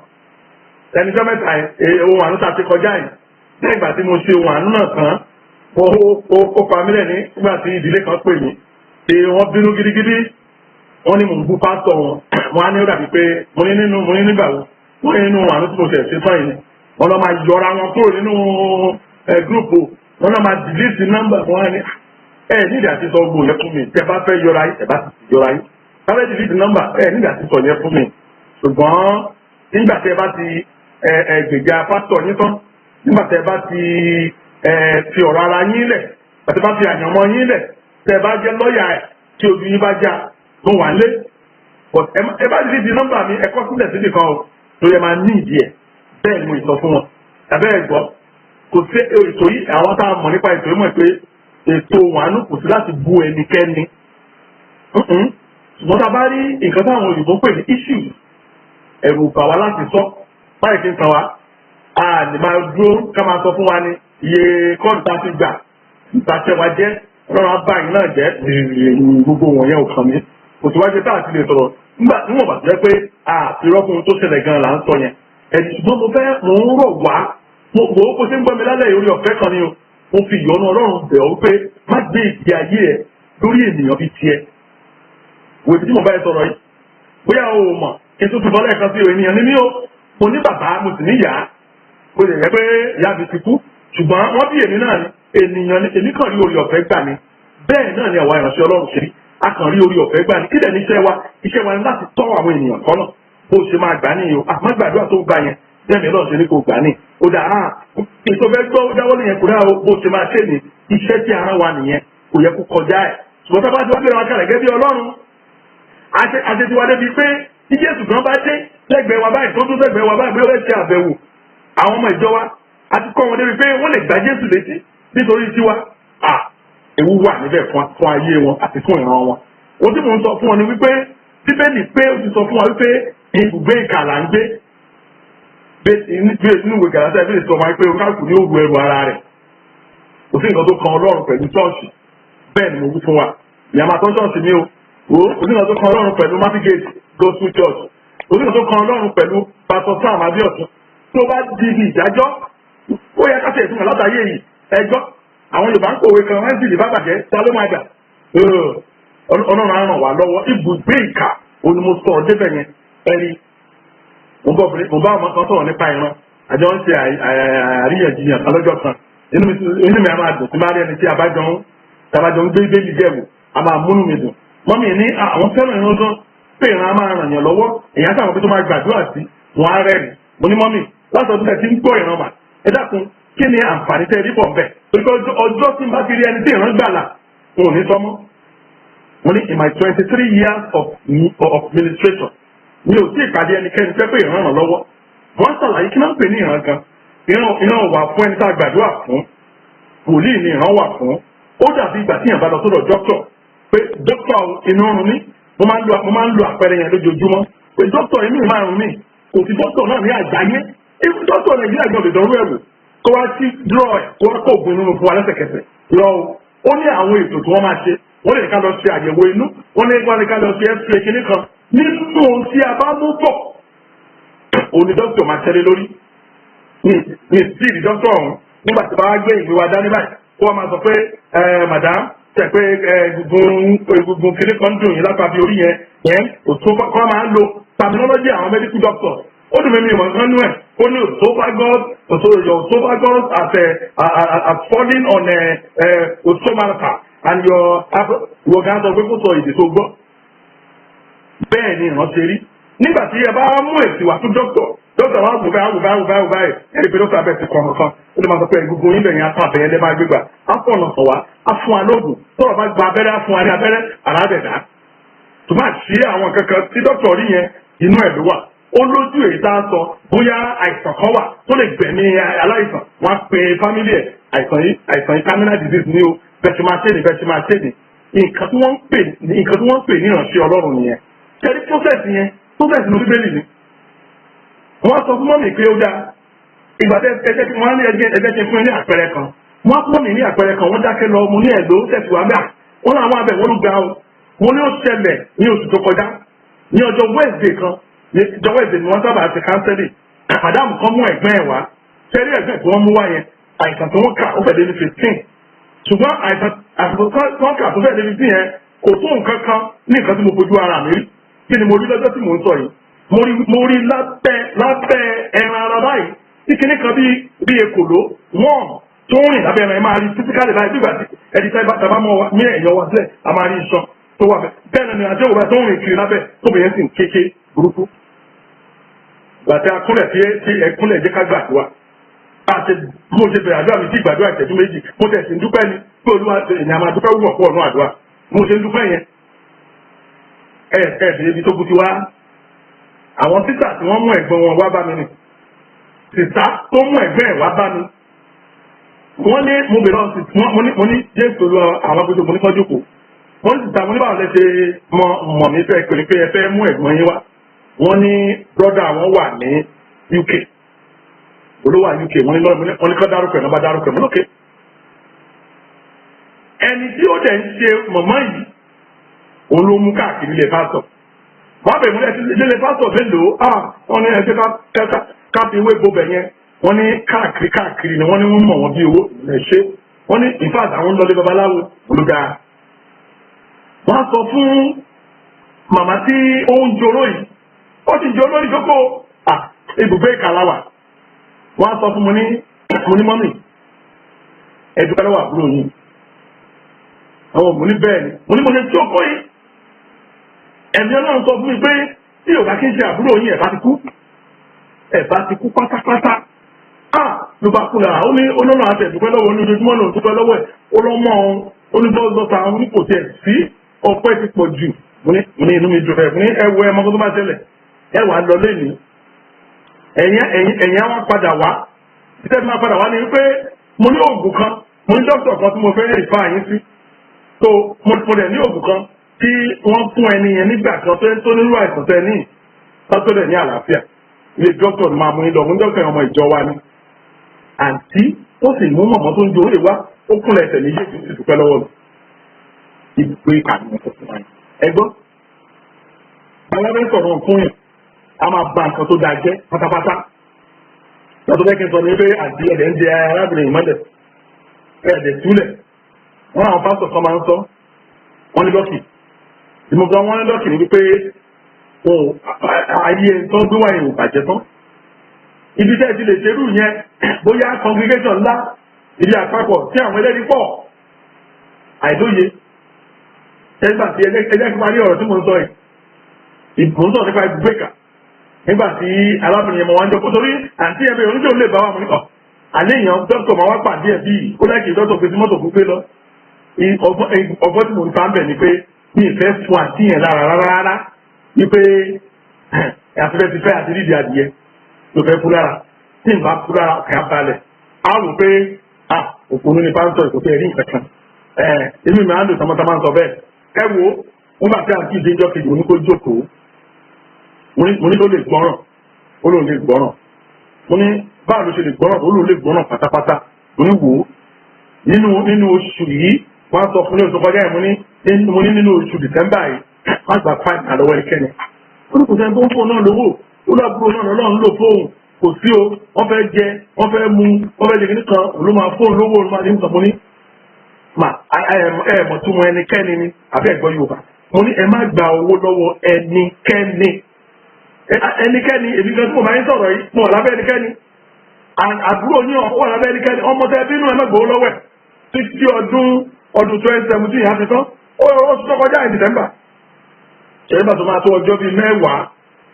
ẹnìjọ́ mẹ́ta ohun àánú ta ti kọjá yìí lẹ́yìn ìgbà tí mo ṣe ohun àánú náà tán ó pa mílẹ̀ nígbà tí ìdílé kan pè mí tí wọ́n bínú gidigidi wọ́n ní mò ń bú pásítọ̀ wọn á ní ó dàbí pé mo ní nígbà wo wọ́n ní nínú àánú tí mo ṣe ṣe tán yìí wọ́n lọ́ máa yọra wọn kúrò nínú gúrùpù wọ́n lọ́ máa dìlítì nọ́mbà wọn ní nídìí àti sọ gbogbo yẹn fún mi tẹ́ bá fẹ́ yọra yìí tẹ́ bá ti yọra yìí tẹ́ bá dìlítì nọ́mbà nídìí àti sọ yẹn fún mi ṣùgbọ́n nígbà tẹ́ bá ti gbèjà pásítọ̀ yín tán nígbà tẹ́ bá ti fi ọ̀rọ̀ ara yín lẹ̀ tẹ́ bá fi àyànmọ́ yín lẹ̀ tẹ́ bá jẹ́ lọ́ọ̀yà ẹ̀ tí ojú yín bá já tó wà lé ẹ bá dìlítì nọ́mbà mi ẹ kọ sílẹ̀ síbi kan o tó yẹ máa ní ìdí ẹ̀ bẹ́ẹ̀ ni mo ìsọ fún wọn tàbẹ́ ẹ̀ gbọ́ kò sí ètò yìí àwọn tá a mọ̀ nípa ètò yìí mọ̀ pé ètò wàánù kò sí láti bú ẹnikẹ́ni ṣùgbọ́n tá a bá rí nǹkan táwọn òyìnbó pè ní issue ẹ̀rù bà wá láti sọ báyìí ti ń tàn wá a lè máa dúró ká máa sọ fún wa ní iye kọ́ọ̀dù tá a ti gbà ìtàṣẹ wa jẹ́ ọlọ́run abáyìí náà jẹ́ gbogbo wọ̀nyẹn ò kàn mí kò sí wájú tá a ti lè sọ̀rọ̀ níwọ̀n bàtí jẹ́ pé àfirọ́kùnrin tó ṣẹlẹ̀ gan-an là ń sọ yẹn ṣùgbọ́n mo ń rọ̀ wá mo kò sí ń gbọ́ mi lálẹ́ orí ọ̀fẹ́ kan ni o mo fi ìyọ́nú ọlọ́run bẹ̀ ọ́ pé má gbé ìgbé ayé ẹ lórí ènìyàn bíi tiẹ̀ wò tí mo bá yẹ sọ̀rọ̀ yìí bóyá o mọ̀ kí n tó fi bọ́lá ẹ̀kan sí ènìyàn ní mí o mo ní bàbá mo sì ní ìyá o lè yẹ pé ìyá mi ti kú ṣùgbọ́n wọ́n bí èmi náà ni ènìyàn ni èmi kàn rí orí ọ̀fẹ́ gbà ni bẹ́ẹ̀ náà ni àwa ìránṣẹ́ ọlọ́run ṣe rí a kàn rí orí ọ̀fẹ́ gbà ni kí lẹ̀ ní iṣẹ́ wa ni láti tọ́ àwọn ènìyàn kọ́nà bó ṣe máa gbà ní o àmọ́ gbàdúrà tó gbà yẹn bẹ́ẹ̀ mi náà ṣe ní kò gbà ní ó dà ètò fẹ́ gbọ́ dáwọ́ nìyẹn kò dáa bó ṣe máa ṣe ní iṣẹ́ tí ara wa nìyẹn kò yẹ kó kọjá ẹ̀ ṣùgbọ́n tá bá ti wá bẹ̀rẹ̀ wọn kàlẹ̀ gẹ́gẹ́ bí ọlọ́run àṣetiwa débi pé tí Jésù kan bá dé lẹ́gbẹ̀ẹ́ wa báyìí tó tún lẹ́gbẹ̀ẹ́ wa báyìí bí ó fẹ́ ṣe àbẹ̀wò àwọn ọmọ ìjọ wa àti kọ́ wọn débi pé wọ́n lè gbá Jésù létí nítorí tiwa ewu wà níbẹ̀ fún ayé wọn àti fún ìran wọn ohun tí mò ń sọ fún ọ ni wípé Bíbélì pé ó ti sọ fún wa wípé ibùgbé ìkà là ń gbé nínú ìwé Gàlátíà Bíbélì sọ wáyé pé oníkàkùn ní òru ẹrù ara rẹ̀ kò sí nǹkan tó kan Ọlọ́run pẹ̀lú ṣọ́ọ̀ṣì bẹ́ẹ̀ ni mo wí fún wa ìyàmà tó ṣọ́ọ̀ṣì ni o kò sí nǹkan tó kan Ọlọ́run pẹ̀lú Martigate Gospel Church kò sí nǹkan tó kan Ọlọ́run pẹ̀lú Pastor Sam Abiodun tó bá di ibi ìdájọ́ ó yẹ ká ṣe ìtumọ̀ látàyè yìí ẹjọ́ àwọn Yorùbá ń kòwé kan wọ́n ń dìlì bàbàjẹ́ ta ló máa gbà Ọlọ́run á ràn wá lọ́wọ́ ibùgbé ìkà òní mo sọ̀rọ̀ débẹ̀ yẹn ẹ̀rí mo bá ọmọ kan sọ̀rọ̀ nípa ìran àjọ ń ṣe àríyànjiyàn kan lọ́jọ́ kan inú mi a máa dùn tí máa rí ẹni tí abájọ ń gbé bébí jẹ́wò a máa múnú mi dùn mọ́mí ní àwọn fẹ́ràn ìran gan pé ìran a máa ràn yàn lọ́wọ́ èèyàn sáwọn pé tó máa gbàdúrà sí wọn á rẹ́rìn mo ní mọ́mí láti ọdún tẹ̀ tí ń gbọ́ ìran mà ẹ dákun kí ni àǹfààní tẹ́ rí pọ̀ ń bẹ̀ torí ọjọ́ tí n bá ti rí ẹni tí ìran gbàlà n ò ní sọmọ́ mo ní in my 23 years of ministration mi ò tí ìpàdé ẹnikẹ́ni pé ìran ràn lọ́wọ́ wọ́n ṣàlàyé kí náà ń pè ní ìran gan ìran wà fún ẹni tá a gbàdúrà fún wòlíì ni ìran wà fún ó dàbí ìgbà tí yàn bá lọ sọ́dọ̀ dókítà pé dókítà inú rún mi mo máa ń lo àpẹẹrẹ yẹn lójoojúmọ́ pé dókítà inú máa rún mi kò sí dókítà náà ní àgbáyé dókítà Nàìjíríà gbọ́dọ̀ ìdánwò ẹ̀wò kó wá sí draw ẹ̀ kó wá kó ògùn inú fún wa lẹ́sẹ̀kẹsẹ̀ lọ ó ní àwọn ètò tí wọ́n máa ṣe wọ́n lè ká lọ ṣe àyẹ̀wò inú wọ́n lè ká lọ ṣe x-ray kìíní kan nínú ohun tí a bá mú bọ̀ òní dókítà máa tẹ́lẹ̀ lórí ní ìdí dókítà ọ̀hún nígbà tí bá wá gbé ìwé wa dání báyìí kó wọ́n máa sọ pé madam tẹ̀ pé egungun kìíní kan dùn yín lápá bí orí yẹn òtún kọ́ máa ń lo terminology àwọn medical doctors ó dùn mí ìmọ̀ nǹkan nú ẹ̀ ó ní your esophagus has fallen on osomata and your organ sọ pé kó sọ èdè tó gbọ́ bẹ́ẹ̀ ni ìrántí rí nígbà tí ẹ bá mú èsì wá fún dókítà wọn wò báyìí ẹni pé dókítà bẹ́ẹ̀ ti kọ́ ọ̀nà kan ó lè máa sọ pé gbogbo yín bẹ̀yìn apá àbẹ̀yẹ lẹ́ máa gbégbà á fún ọ̀nà sọ̀ wá á fún wa lóògùn tọ́rọ̀ bá gba abẹ́rẹ́ á fún wa ní abẹ́rẹ́ àràbẹ̀dá tó máa ṣí àwọn kankan tí dókítà rí yẹn inú ẹ̀ ló wà ó lójú èyí tá a sọ bóyá àìsàn kan wà tó lè gbẹ̀mí aláìsàn wọn á pe fámílì ẹ̀ àìsàn yìí terminal disease ni ó bẹ́ẹ̀ nǹkan tí wọ́n ń pè ní ìránṣẹ́ Ọlọ́run nìyẹn ṣẹ́rí process yẹn process ní Bíbélì ni wọ́n sọ fún mọ́mì pé ó dáa ìgbà tẹ́ ẹgbẹ́ tí wọ́n á ní ẹgbẹ́ tí fún ẹ ní àpẹẹrẹ kan wọ́n á fún mọ́mì ní àpẹẹrẹ kan wọ́n dákẹ́ lọ mo ní ẹ̀dọ́ tẹ̀síwájú wọ́n láwọn abẹ wọ́n ló ga o wọ́n ní ó ṣẹlẹ̀ ní oṣù tó kọjá ní ọjọ́ Wednesday kan ní ọjọ́ Wednesday ni wọ́n sábà ṣe kánsẹ́lì àdáàmù kan mú ẹ̀gbọ́n ẹ̀ wá ṣẹ́rí ẹ̀gbọ́n tí wọ́n mú wá yẹn àìsàn tó wọ́n kà ó fẹ́ dé ní 15 ṣùgbọ́n àìsàn tó kà tó fẹ́ dé ní 15 yẹn kò tó nǹkan kan ní nǹkan tí mo fojú ara mi rí kí ni mo rí lọ́jọ́ tí mò ń sọ yìí mo rí lábẹ́ ẹran ara báyìí tí kinní kan bí ekòló wọ́n tó ń rìn lábẹ́ ẹran ẹ máa rí fisikálì báyìí bí gbàtí ẹni tàbá mọ́ ní ẹ̀yọ́ wa sílẹ̀ a máa rí iṣan tó wà bẹ́ẹ̀ ni àjẹ́ òwúrọ̀ tó ń rìn kiri lábẹ́ tó bẹ̀yẹn sì ń kéke burúkú gbàtí akúnlẹ̀ tí ẹkúnlẹ̀ jẹ́ ká gbàdúrà àti mo ṣe bẹ̀rẹ̀ àdúrà mi sí ìgbàdúrà ìtẹ́jú méjì mo tẹ̀ sí ń dúpẹ́ ni pé olúwa ènìyàn máa dúpẹ́ wúwọ̀ pọ̀ ọ̀nà àdúrà mo ṣe ń dúpẹ́ yẹn ẹ̀ẹ́dẹ̀ ibi tó kú ti wá àwọn títà tí wọ́n mú ẹ̀gbọ́n wọn wá bá mi ni títà tó mú ẹ̀gbọ́n ẹ̀ wá bá mi wọ́n ní mo bèrè ọ̀sìn mo ní jésù lọ àwọn agbègbè mo ní kọ́jú kù wọ́n ní títà mo ní báwọn lẹ ṣe mọ̀ mí fẹ́ pé ẹ fẹ́ mú ẹ̀gbọ́n yín wá wọ́n ní brọ́dà wọn wà ní UK olówó à UK wọ́n ní kọ́ dárúkọ ẹ̀ náà bá dárúkọ ẹ̀ mọ́ lókè ẹni tí ó dẹ̀ ń ṣe mọ̀mọ́ yìí òun ló mú káàkiri ilé pásítọ̀ wọ́n bẹ̀rẹ̀ múlẹ̀ sí ilé pásítọ̀ mélòó wọ́n ní ẹgbẹ́ káfí ewé gbobẹ̀ yẹn wọ́n ní káàkiri ni wọ́n ní wọ́n mọ̀ wọ́n bí owó ẹ̀ṣẹ́ wọ́n ní in fact àwọn lọ́lé babaláwo olùdá wọ́n sọ fún màmá tí ó ń joró yìí ó ti joró ìjókòó ibùgbé ìkàláwà wọ́n sọ fún mo ní mọ́mì ẹ̀dùkọ́ lọ́wọ́ àbúrò yìí àwọn mo ní bẹ́ẹ̀ ni mo ní tí ó kọ́ yìí ẹ̀mí Ọlọ́run sọ fún mi pé tí ò bá kí n ṣe àbúrò yín ẹ̀bá ti kú pátápátá ló bá kú lára ó ní olóòrùn àti ẹ̀dùpẹ́ lọ́wọ́ ní ojoojúmọ́ náà dúpẹ́ lọ́wọ́ ẹ̀ olómọ oníbọ́sọ́ta àwọn oníkò tẹ̀ sí ọpẹ́ ti pọ̀ jù mo ní inú mi dùn fẹ́ fún ẹwọ ẹmọ tó bá tẹ́lẹ̀ ẹ wà lọ lẹ́nu ẹ̀yìn àwọn padà wá títẹ́ tí máa padà wá ní wípé mo ní oògùn kan mo ní dókítà kan tí mo fẹ́ rí ìfá yín sí tó mo dẹ̀ ní oògùn kan tí wọ́n fún ẹni yẹn nígbà kan tó nírú àìsàn tẹ́ ní tọ́tọ́ dẹ̀ ní àlàáfíà ilé dókítà máa mú yín lọ mú dókítà ọmọ ìjọ wa ni àǹtí ó sì mú mọ̀mọ́ tó ń jo òye wá ó kúnlẹ̀ ẹsẹ̀ méjèèjì ó sì dúpẹ́ lọ́wọ́ mi ibùgbé ìkànnì ọ̀sẹ̀ fún wa ẹgbọ́n àwọn ẹgbẹ́ sọ̀rọ̀ fún yìí a máa ba nǹkan tó dáa jẹ́ pátápátá lọ́tọ́ bẹ́ẹ̀ kí n sọ ní pé àti ẹ̀dẹ̀ ń jẹ arábìnrin ìmọ̀lẹ̀ ẹ̀dẹ̀ túlẹ̀ wọ́n àwọn pásítọ̀ kan máa ń sọ wọ́n ní lọ́kì ìmọ̀gbọ́n wọ́n ní lọ́kì ní wípé ayé tó ń gbé wáyé ò bàjẹ́ tán ibi tẹ́ ti lè ṣerú yẹn bóyá congregation ńlá ibi àpapọ̀ tí àwọn ẹlẹ́rìí pọ̀ àìlóye ẹgbà tí ẹjẹ́ kí parí ọ̀rọ̀ tí mo ń sọ yìí ìbùnsọ̀ nípa ìgbéka nígbà tí arábìnrin ẹmọ wa ń jọ kó torí àǹtí ẹbí oníjó lè bá wà mú nìkan àléèyàn dókítà máa wá pàdé ẹ̀ bíi ó láìkì dókítà gbé sí mọ́tò fún pé lọ ọgbọ́n tí mo ń ta ń bẹ̀ ni pé mi ì fẹ́ fún àǹtí yẹn lára rárá wípé àfẹ́fẹ́ ti fẹ́ àti rídìí adìyẹ ló fẹ́ fún lára tí n bá fún lára ọ̀kẹ́ abalẹ̀ á rò pé òpònú ni pásítọ̀ ìkòtò ẹ̀rí nǹkan kan èmi máa ń lò tọmọtọmọ sọ bẹ́ẹ̀ ẹ wo nígbà tí àǹtí ìdíjọ́ kejì oníkó jókòó mo ní ló lè gbọ́ràn ó lóun lè gbọ́ràn mo ní báwo ló ṣe lè gbọ́ràn ó lóun lè gbọ́ràn pátápátá mo ní wò ó nínú oṣù yìí wọ́n sọ fún ní oṣù kọjá ẹ̀ mo ní mo ní nínú oṣù December yìí má gba fáìlì àlọ́wọ́ ẹnikẹ́ni ó ní kò sẹ́ni tó ń fóun náà lówó ó lábúrò náà lọ́nà ń lò fóun kò sí o wọ́n fẹ́ jẹ wọ́n fẹ́ mu wọ́n fẹ́ jẹ kí nìkan ló máa fóun lówó ló máa ní nǹkan mo ní mà ẹ mọ̀ tó mọ ẹnikẹ́ni ni àbí ẹ̀gbọ́n Yorùbá mo ní ẹ má gba owó lọ́wọ́ ẹnikẹ́ni ẹnikẹ́ni èmi gan tí mo máa ń sọ̀rọ̀ yìí mo wà lábẹ́ ẹnikẹ́ni àbúrò ní ọ̀wọ́ lábẹ́ ẹnikẹ́ni ọmọ tẹ bínú ẹ má gbowó lọ́wọ́ ẹ̀ títí ọdún 2017 yà fi tán ó sọ kọjá ní December ṣẹlẹ̀ bá tó máa tó ọjọ́ bíi mẹ́wàá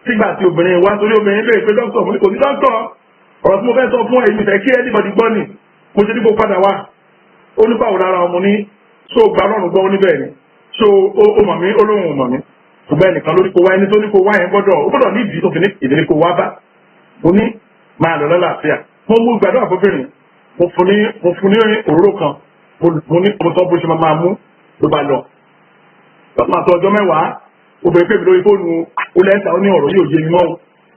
sígbà tí obìnrin wá torí obìnrin lè pé dókítà mo ní kò sí dókítà ọ̀rọ̀ tí mo fẹ́ sọ fún ẹ̀yin ìfẹ́ kí anybody gbọ́ ni mo ṣe ní kó padà wá ó ní báwo lára ọmọ ní so gba lọ́rùn gbọ́ oníbẹ̀ ni so ó mọ̀ mí olóhùn mọ̀ mí ṣùgbọ́n ẹnìkan lórí kó wá ẹni tó ní kó wá yẹn gbọ́dọ̀ ní ìdí tó fi ní ìdílé kó wá bá mo ní máa lọ lọ́láàfíà mo mú gbàdúrà fóbìnrin mo fún ní òróró kan mo ní mo sọ bó ṣe máa mú ló bá lọ lọ́sàn àti ọjọ́ mẹ́wàá obìnrin pè mí lórí fóònù ó lẹ́sà ó ní ọ̀rọ̀ yóò yé mi mọ́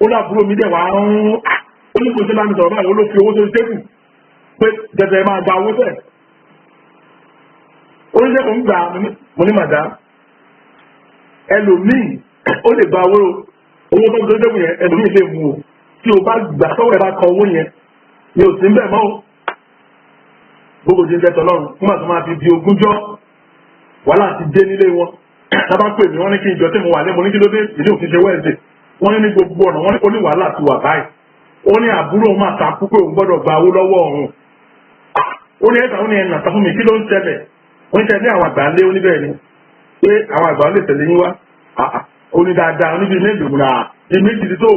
ó láàbúrò mi dẹ̀ wá ó ní kò sí láti sọ̀rọ̀ báyìí ó ló fi owó sórí tébù pé tẹ̀tẹ̀ máa gba owó tẹ̀ oníṣẹ́ kò ń gbà mo ní màdá ẹlòmíì ó lè gba owó tó ń sórí tébù yẹn ẹlòmíì lè mú o tí o bá gbà sọ́wọ́ ẹ̀ bá kan owó yẹn ni ò sí ń bẹ̀ mọ́ o gbogbo jí ń tẹ́tọ̀ lọ́rùn fún àti máa fi di ogúnjọ́ wàhálà ti dé nílé wọn lábá pè mí wọ́n ní kí n jọ tí mo wà lé mo ní kí ló dé ìdí òfin ṣe wẹ́ẹ̀dẹ̀ wọ́n ní gbogbo ọ̀nà wọ́n ní kó ní wàhálà ti wà báyìí ó ní àbúrò máa takú pé òun gbọ́dọ̀ gba owó lọ́wọ́ ọ̀hún ó ní ẹ̀ta ó ní ẹ̀nà tán fún mi kí ló ń ṣẹlẹ̀ wọ́n ń ṣe ní àwọn àgbà ńlé oníbẹ̀ ni pé àwọn àgbà ńlé tẹ̀lé yín wá ó ní dáadáa oníbi mélòó náà di méjì tí tó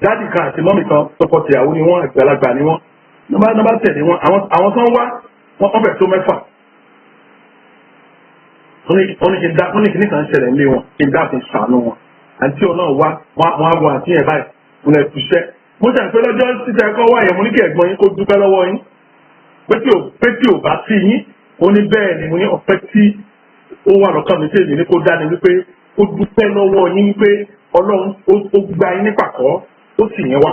dáàdì kan àti mọ́mì kan tọkọtìyàwó ni wọ́n àgbàlagbà ni wọ́n nọ́bà tẹ̀lé wọn àwọn tán wá wọ́n fẹ̀ tó mẹ́fà wọ́n ní kí ní kan ṣẹlẹ̀ ní wọn kí n dá fi ṣàánú wọn àti ọ̀nà wá wọ́n á wọ àti ẹ̀ báyìí mo lè túṣẹ́ mo ṣe àpé lọ́jọ́ títẹ̀ ẹ̀kọ́ wá yẹn mo ní kí ẹ̀gbọ́n yín kó dúpẹ́ lọ́wọ́ yín pé tí ò bá sí yín ó ní bẹ́ẹ̀ ni mo ní ọ̀pẹ́ tí ó wà lọ́kàn mi tèmi ní kó dání wípé ó dúpẹ́ lọ́wọ́ yín wípé Ọlọ́run ó gba yín ní pàkọ́ ó sì yẹn wá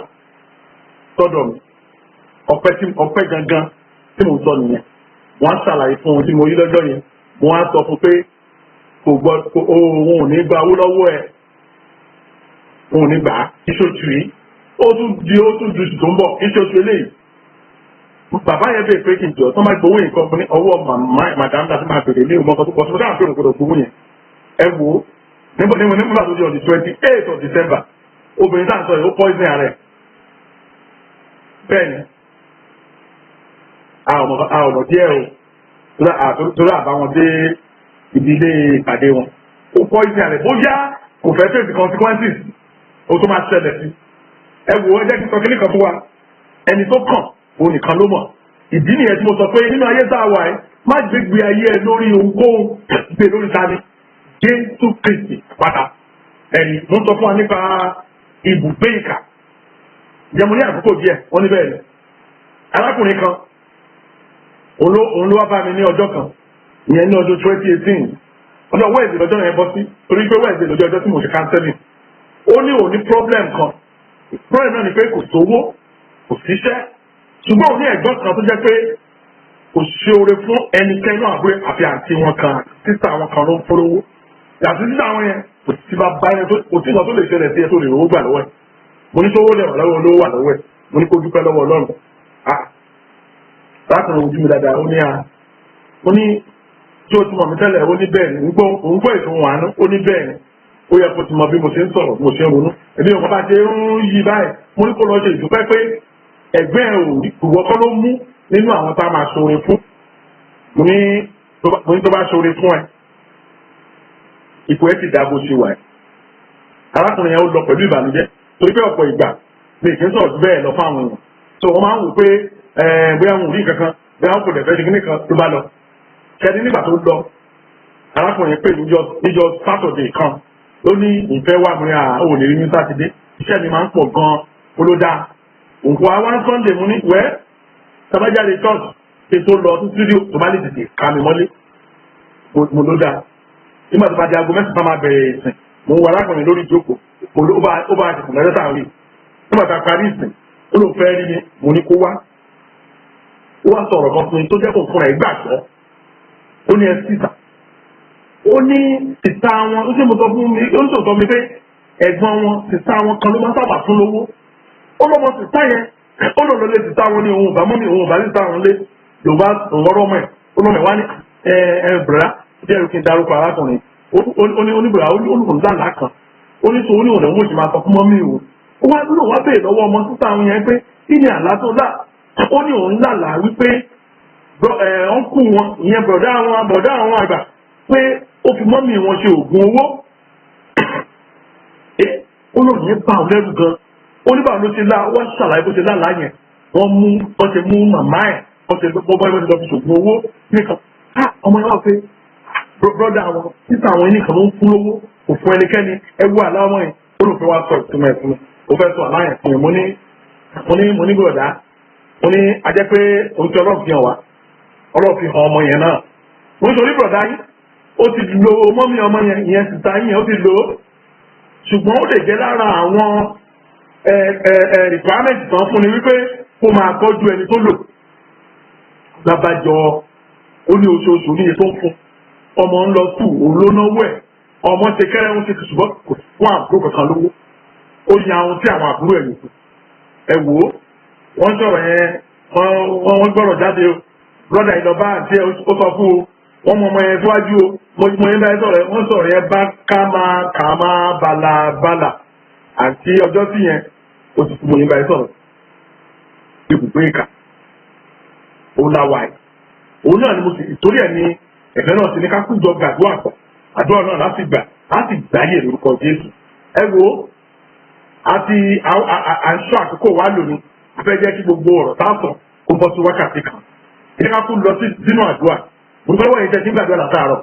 sọ́dọ̀ mi ọpẹ́ gangan tí mo sọ nìyẹn wọ́n á ṣàlàyé fún ohun tí mo rí lọ́jọ́ yẹn wọ́n á sọ fún pé òun ò ní gba owó lọ́wọ́ ẹ̀ òun ò ní gbà á iṣoṣù yìí ó tún ju oṣù tó ń bọ̀ iṣoṣù eléyìí bàbá yẹn bèèrè pé kí n jọ tó máa gbowó nǹkan fún ní ọwọ́ màdàm láti máa bèrè ilé ìmọ̀ kan tó pọ̀ sí mo dáhùn pé òun kò gbowó yẹn ẹ wò ó nígbà tó di on the 28th of December obìnrin táà ń sọ yìí ó poison ààrẹ bẹ́ẹ̀ ni a ọ̀nà díẹ̀ o torí àbáwọn dé ibi ilé ìpàdé wọn ó poison ààrẹ bóyá kò fẹ́ face consequences ó tó máa ṣẹlẹ̀ sí ẹ wò ó jẹ́ kí n sọ kíní kan fún wa ẹni tó kàn òun nìkan ló mọ̀ ìdí nìyẹn tí mo sọ pé nínú ayé tá a wà ẹ́ má gbégbé ayé ẹ lórí ohunkóhun gbé lórí tani Jésù Kristi pátá ẹni mo sọ fún wa nípa ibùgbé ìkà jẹmu ní àkókò díẹ̀ wọ́n ní bẹ́ẹ̀ ni arákùnrin kan òun ló wá bá mi ní ọjọ́ kan ìyẹn ní ọdún 2018 ọjọ́ wẹ́ẹ̀dì lọ́jọ́ yẹn bọ́ sí torí pé wẹ́ẹ̀dì lọ́jọ́ ọjọ́ tí mo ṣe counseling ó ní òun ní problem kan problem náà ni pé kò sówó kò síṣẹ́ ṣùgbọ́n òun ní ẹ̀gbọ́n kan tó jẹ́ pé kò ṣe oore fún ẹnikẹ́ni náà àbúrò àfi àǹtí wọn kan sísá wọn kan ló ń polówó yàtọ̀ sísá wọn yẹn kò sí bá bá yẹn kò sí ìgbà tó lè ṣẹlẹ̀ sí ẹ tó lè rówó gbà lọ́wọ́ ẹ̀ mo ní sówó lẹ́wọ̀n lọ́wọ́ olówó wà lọ́wọ́ ẹ̀ mo ní kó dúpẹ́ lọ́wọ́ Ọlọ́run lákùnrin ojú mi dáadáa ó ní tí ó ti mọ̀ mí tẹ́lẹ̀ ó ní bẹ́ẹ̀ ni òun gbọ́ ètò wọn àánú ó ní bẹ́ẹ̀ ni ó yẹ kó ti mọ bí mo ṣe ń sọ̀rọ̀ mo ṣe ń ronú èmi ò kọ́ bá ṣe ń yí báyìí mo ní kó lọ ṣe ìdúpẹ́ pé ẹgbẹ́ ẹ̀ ò ìwọ kọ́ ló mú nínú àwọn tá a máa ṣoore fún mo ní tó bá ṣoore fún ẹ ipò ẹ ti dáàbò ṣe wà ẹ arákùnrin yẹn ó lọ pẹ̀lú ìbànújẹ́ torí pé ọ̀pọ̀ ìgbà mi kì í sọ̀rọ̀ bẹ́ẹ̀ lọ fáwọn èèyàn so wọ́n máa ń wò pé bóyá wọn ò rí kankan bóyá wọn kò dẹ̀ fẹ́ ṣe kíní kan tó bá lọ ṣẹ́ni nígbà tó lọ arákùnrin pè níjọ́ sátọ̀dẹ̀ kan ó ní ìfẹ́ wà mí ò lè rí ní sátidé iṣẹ́ mi máa ń pọ̀ gan-an olódà òǹkó àwọn sunday mú ní wẹ́ tabajáde church ṣe tó lọ sí studio tó bá lè tètè ká mi mọ́lé mo ló dáa nígbà tó bá di aago mẹ́sàn-án máa bẹ̀rẹ̀ ìsìn mo ń wọ arákùnrin lórí ìjókòó ó bá àtìkù lọ́jọ́ tá à ń rí nígbà tá a parí ìsìn ó lóun fẹ́ rí mi mo ní kó wá ó wá sọ̀rọ̀ kan fún mi tó jẹ́ kó fún ẹ̀ gbàgbọ́ ó ní ẹ sísà ó ní tìta wọn ó sì mú sọ fún mi ó ń sọ̀tọ̀ mi pé ẹ̀gbọ́n wọn tìta wọn kan ló máa ń sábà fún lówó ó lọ́mọ tìta yẹn ó lọ lọlé tìta wọn ní òun ò bá mọ́ mi òun ò bá tìta wọn lé yorùbá ọ̀rọ̀ ọmọ ẹ̀ ó lọ́mọ ẹ̀ wá ní bùrá jẹ́ ìrùkìn darúkọ arákùnrin oníbùrá olùkùn dáńlá kan ó ní sọ ó ní òun lòun ò sì máa sọ fún mọ́ mi o ó wá lò wá bèèrè lọ́wọ́ ọmọ tìta wọn yẹn pé kí ni àlá tó lá ó ní òun lálàá wípé ọ̀nkù wọn ìyẹn bọ̀dá àwọn àgbà pé ó fi mọ́mì wọn ṣe oògùn owó ó lòun yẹn bá òun lẹ́rù gan ó ní báwo ló ṣe lá wọ́n ṣàlàyé bó ṣe lálàá yẹn wọ́n ṣe mú màmá ẹ̀ wọ́n ṣe bọ́ bọ́ lọ fi ṣoògùn owó nìkan ọmọ yẹn wà pé brọ́dà àwọn títà àwọn nìkan ló ń fún lówó kò fún ẹnikẹ́ni ẹ wú àláwọ̀ yẹn ó lò fẹ́ wá sọ ìtumọ̀ ẹ̀ fún mi ó fẹ́ sọ àláyẹ̀ fún mi mo ní bọ̀dá mo ní ajẹ́ pé òun ti ọlọ́run fi hàn wá ọlọ́run fi hàn ọmọ yẹn náà mo sọ ní bọ̀dá yìí ó ti lo mọ́mí ọmọ yẹn ìyẹn sì ta yẹn ó ti lo ṣùgbọ́n ó lè jẹ́ lára àwọn requirement tán fún ni wípé kó máa tọ́jú ẹni tó lò lábàjọ ó ní oṣooṣù ní iye tó ń fún ọmọ ń lọ sùn òun ló náwó ẹ̀ ọmọ ṣe kẹ́rẹ́ ń ṣe ṣùgbọ́n kò fún àbúrò kankan lówó ó yan ohun tí àwọn àbúrò ẹ̀ yòókù ẹ wò ó wọ́n sọ̀rọ̀ yẹn wọ́n gbọ́rọ̀ jáde o brọ́dà ìlọ́ba àti ẹ̀ ó sọ fún o wọ́n mọ ọmọ yẹn síwájú o mo yẹn bá yẹn sọ̀rọ̀ wọ́n sọ̀rọ̀ yẹn bá ká máa balabala àti ọjọ́ sí yẹn o ti fún mo yẹn bá yẹn sọ̀rọ̀ ibùgbé ìkà ó láwa ẹ̀ òun náà ni mo sì torí ẹ̀ ní ẹ̀fẹ́ náà ti ní ká kújọ gbàdúrà pọ̀ àdúrà náà láti gbáyé lórúkọ Jésù ẹ wo àti àṣọ àkókò wa lónìí a fẹ́ jẹ́ kí gbogbo ọ̀rọ̀ tá a sọ kó bọ́ sí wákàtí kan ẹ ká kú lọ sínú àdúrà mo ní pẹ́lú ẹ̀jẹ̀ tí ń gbàdúrà látàárọ̀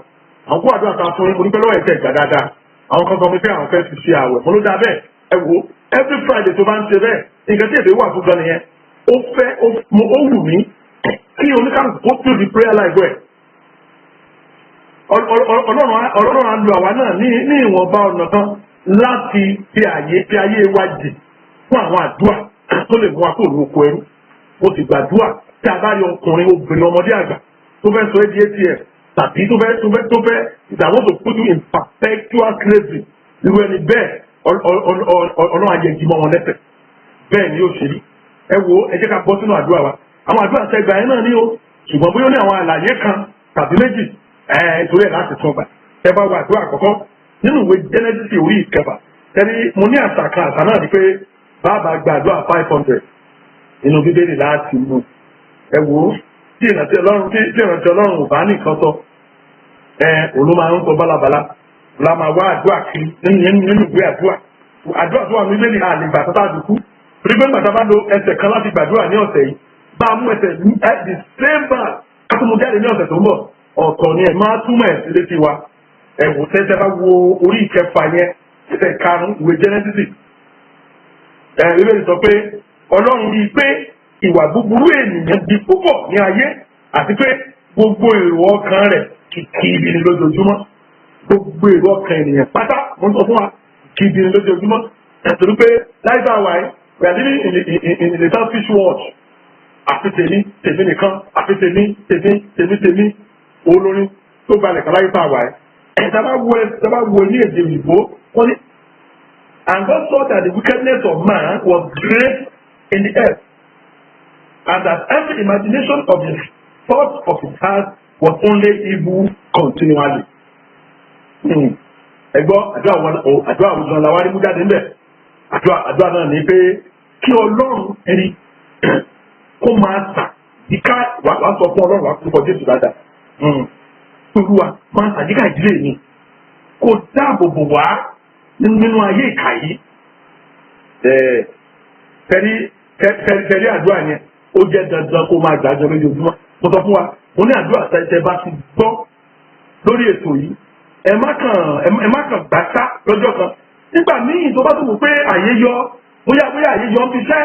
àwọn kó àdúrà tá a fún yín mo ní pẹ́lú ẹ̀jẹ̀ ìgbà dáadáa àwọn kan sọ mi pé àwọn fẹ́ fi ṣe àwẹ̀ mo ló dáa bẹ́ẹ̀ ẹ wo every Friday tó bá ń ṣe bẹ́ẹ̀ nǹkan tí èdè wà fún gan nìyẹn ó wù mí kí oníkàlùkù kó feel the prayer life ẹ̀ ọlọ́run á lu àwa náà ní ìwọ̀nba ọ̀nà kan láti fi ayé wa jì fún àwọn àdúrà tó lè mú wa kó lóko ẹrú mo sì gbàdúrà tí a bá rí ọkùnrin obìnrin ọmọdé àgbà tó fẹ́ sọ ẹ́ di atm tàbí tó fẹ́ ìdààmú tó put you in perpetual slavery irú ẹni bẹ́ẹ̀ ọlọ́run ayẹyẹ mọ́ wọn lẹ́sẹ̀ bẹ́ẹ̀ ni yóò ṣe rí ẹ wo ẹ jẹ́ ká bọ́ sínú àdúrà wa àwọn àdúrà tẹ́gbà yẹn náà ní o ṣùgbọ́n bóyá ó ní àwọn àlàyé kan tàbí méjì ìtòrí ẹ̀ láti tún gbà ẹ bá wà àdúrà àkọ́kọ́ nínú ìwé Genesis orí ìkẹfà tẹ́lẹ̀ mo ní àṣà kan àṣà náà ni pé bàbá gba àdúrà 500 nínú bíbélì láti mú ẹ wò ó tí ìrántí ọlọ́run ò bá nìkan sọ òun ló máa ń sọ bálabàlá la máa wá àdúrà kiri nínú ìwé àdúrà tó wà ní bíbélì àlègbà tó bá dùkú torí pé gbàtà bá lo ẹsẹ̀ kan láti gbàdúrà ní ọ̀sẹ̀ yìí bá a mú ẹsẹ̀ the same bar kátó-mo-jáde ní ọ̀sẹ̀ tó ń bọ̀ ọ̀tọ̀ ni ẹ̀ máa túmọ̀ ẹ̀ sí létí wa ẹ̀wò tẹ́tẹ́ bá wo orí ìkẹfà yẹn ẹsẹ̀ karùn-ún ìwé Genesis ìbéèrè sọ pé ọlọ́run rí i pé ìwà búburú ènìyàn di púpọ̀ ní ayé àti pé gbogbo èrò ọkàn rẹ̀ kìkì ibi ni lójoojúmọ́ gbogbo èrò ọkàn ènìyàn pátá mo ń sọ fún wa kìkì ibi ni lójoojúmọ́ nítorí pé láì bá wa yìí we are living in the selfish world àfi tèmi nìkan àfi tèmi olórin tó balẹ̀ kan láyé bá wa yìí tábà wo ní èdè òyìnbó wọ́n ní and God saw that the wickedness of man was great in the earth and that every imagination of his thoughts of his heart was only evil continually. Ẹgbọ́ àdúrà àwùjọ làwọn arímú jáde ń bẹ̀. Àdúrà náà ní pé kí Ọlọ́run ẹni kó máa tà ìka wàá sọ fún Ọlọ́run wàá kúkọ Jésù dáadáa. Olúwa máa tàjíkà ìdílé mi kó dáàbò bò wá nínú ayé ìkà yìí. Tẹ̀lé àdúrà yẹn ó jẹ́ dandan kó máa gbàjọ lójoojúmọ́. Mo sọ fún wa mo ní àdúrà tẹ bá ti gbọ́ lórí ètò yìí ẹ má kàn gbàtà lọ́jọ́ kan nígbà míì tó bá tó wù pé àyè yọ bóyá àyè yọ ń fi iṣẹ́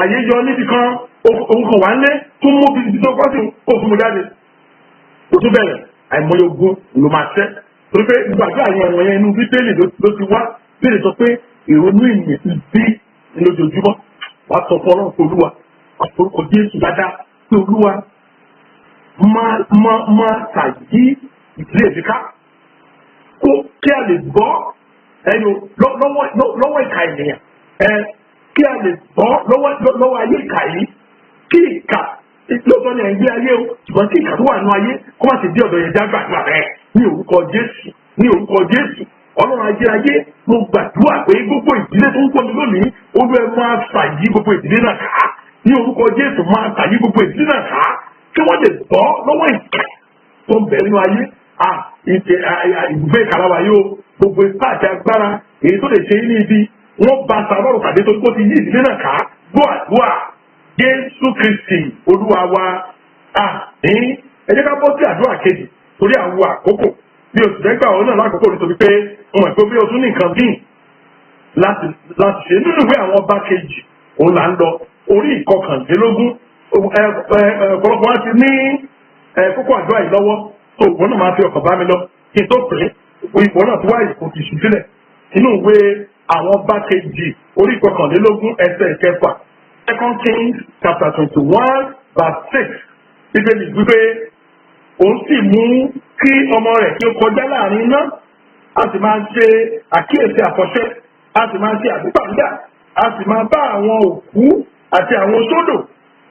àyè yọ níbi kan òun kàn wá ń lé tún mú bí tó kọ́ sí kó fún mi jáde kó tún bẹ̀rẹ̀ àìmọye ogun ló máa ṣẹ́ torí pé gbàgbé àyè ẹ̀wọ̀n yẹn inú bíbélì ló ti wá bíbélì sọ pé ìrònú ìyẹn ti bí lójoojúmọ́ wàá sọ fún Ọlọ́run Olúwa àforúkọ Jésù dáadáa pé Olúwa máa tàyí ìdílé ìdíká kí a lè bọ́ lọ́wọ́ ìka ènìyàn kí a lè bọ́ lọ́wọ́ ayé ìka yìí kí ìka lọ́tọ́ ni ẹ̀gbẹ́ ayé o ṣùgbọ́n kí ìka tó wà nínú ayé kó má sì dé ọ̀dọ̀ yẹn jágbàdúrà rẹ ní orúkọ Jésù Ọlọ́run ayérayé mo gbàdúrà pé gbogbo ìdílé tó ń pọ̀ mi lónìí olú ẹ máa fàyí gbogbo ìdílé náà ká ní orúkọ Jésù máa fàyí gbogbo ìdílé náà ká kí wọ́n lè bọ́ lọ́wọ́ ìka tó ń bẹ nínú ayé ìgbé ìkàràwà yóò gbogbo ipá àti agbára èyí tó lè ṣe ní ibi wọ́n bá sàrọ́rùn pàdé tó ti yí ìdílé náà ká gbọ́ àdúrà Jésù Kristi Olúwa wa ẹ jẹ́ ká bọ́ sí àdúrà kejì torí àwọn àkókò bí oṣù tẹ́gbà ọ̀hún náà lákòókò nítorí pé wọn ẹ̀kọ́ bí oṣù nìkan bíi láti ṣe nínú ìwé àwọn ọba kejì òun là ń lọ orí ìkọkàndínlógún ọ̀pọ̀lọpọ̀ wá ti ní kókó àdúrà yìí lọ́wọ́ tó òun náà máa fi ọkàn bá mi lọ kí n tó pè é ipò náà tó wá ìkò tì sí sílẹ̀ nínú ìwé àwọn ọba kejì orí ìkọkàndínlógún ẹsẹ̀ ìkẹfà 2 Kings chapter 21 verse 6 bíbélì wípé òun sì mú kí ọmọ rẹ̀ kí ó kọjá láàrin iná a sì máa ṣe àkíyèsí àfọ̀ṣẹ a sì máa ṣe àdúgbàdúgbà a sì máa bá àwọn òkú àti àwọn sódò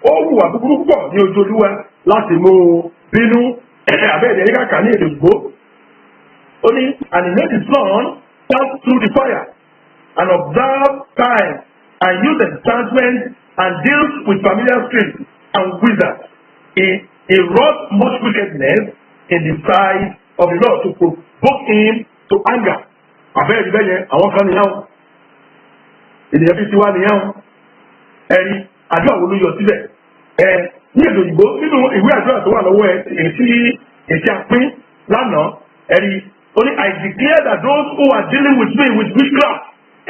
ó hùwà búburú pọ̀ ní ojú Olúwa láti mú bínú àbẹ́ẹ̀dẹ̀ yíká kà ní èdè òyìnbó ó ní and he made his son pass through the fire and observe time and use enchantment and deals with familiar spirits and wizards. He wrought much wickedness in the sight of the Lord to provoke him to anger. Àbẹ́ẹ̀dẹ̀ bẹ́ẹ̀ yẹn àwọn kan nìyẹn o ènìyàn fi ti wá nìyẹn o ẹ̀rí àdúrà wo ló yọ síbẹ̀ ní èdè òyìnbó nínú ìwé àdúrà tó wà lọ́wọ́ èsì àpín lánàá ẹ̀rí ó ní I declare that those who are dealing with me with witchcraft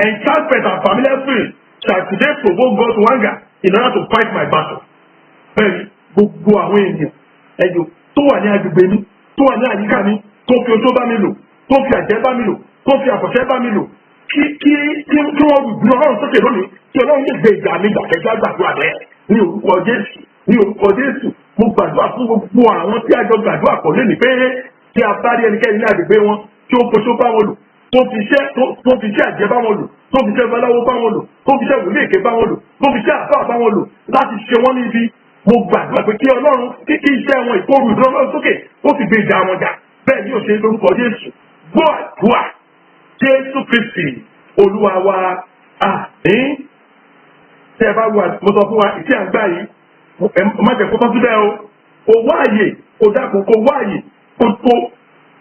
enchantment and familiar spirits shall today provoke God to anger in order to fight my battle. Bẹ́ẹ̀ni gbogbo àwọn ènìyàn ẹ̀yọ tó wà ní agbègbè mi tó wà ní àyíká mi tó fi oṣó bá mi lò tó fi àjẹ́ bá mi lò tó fi àfọ̀ṣẹ́ bá mi lò kí wọ́n gbìyànjú Ọlọ́run sókè lónìí kí Ọlọ́run lè gbé ìjà mi gbàkẹ́jà gbàdúrà rẹ̀ ní orúkọ Jésù mo gbàdúrà fún gbogbo àwọn tí a jọ gbàdúrà pọ̀ lónìí pé tí a bá rí ẹnikẹ́ni ní agbègbè wọn tí ó foṣó bá wọn lò tó fi iṣẹ́ àjẹ́ bá wọn lò tó fi iṣẹ́ babaláwo bá wọn lò tó fi iṣẹ́ wòlíì èké bá wọn lò tó fi iṣẹ́ àfáà bá wọn lò láti ṣe wọ́n ní ibi mo gbàdúrà pé kí Ọlọ́run kí iṣẹ́ wọn ìkóòrù ìdúró sókè ó sì gbé ìjà wọn jà bẹ́ẹ̀ ni ó ṣe lórúkọ Jésù gbọ́ àdúrà Jésù Kristi Olúwa wa àmín. Tí ẹ bá wà mo sọ fún wa ìtí àgbà yìí má jẹ́ kó tán síbẹ̀ o wá àyè o dákun kó wá àyè o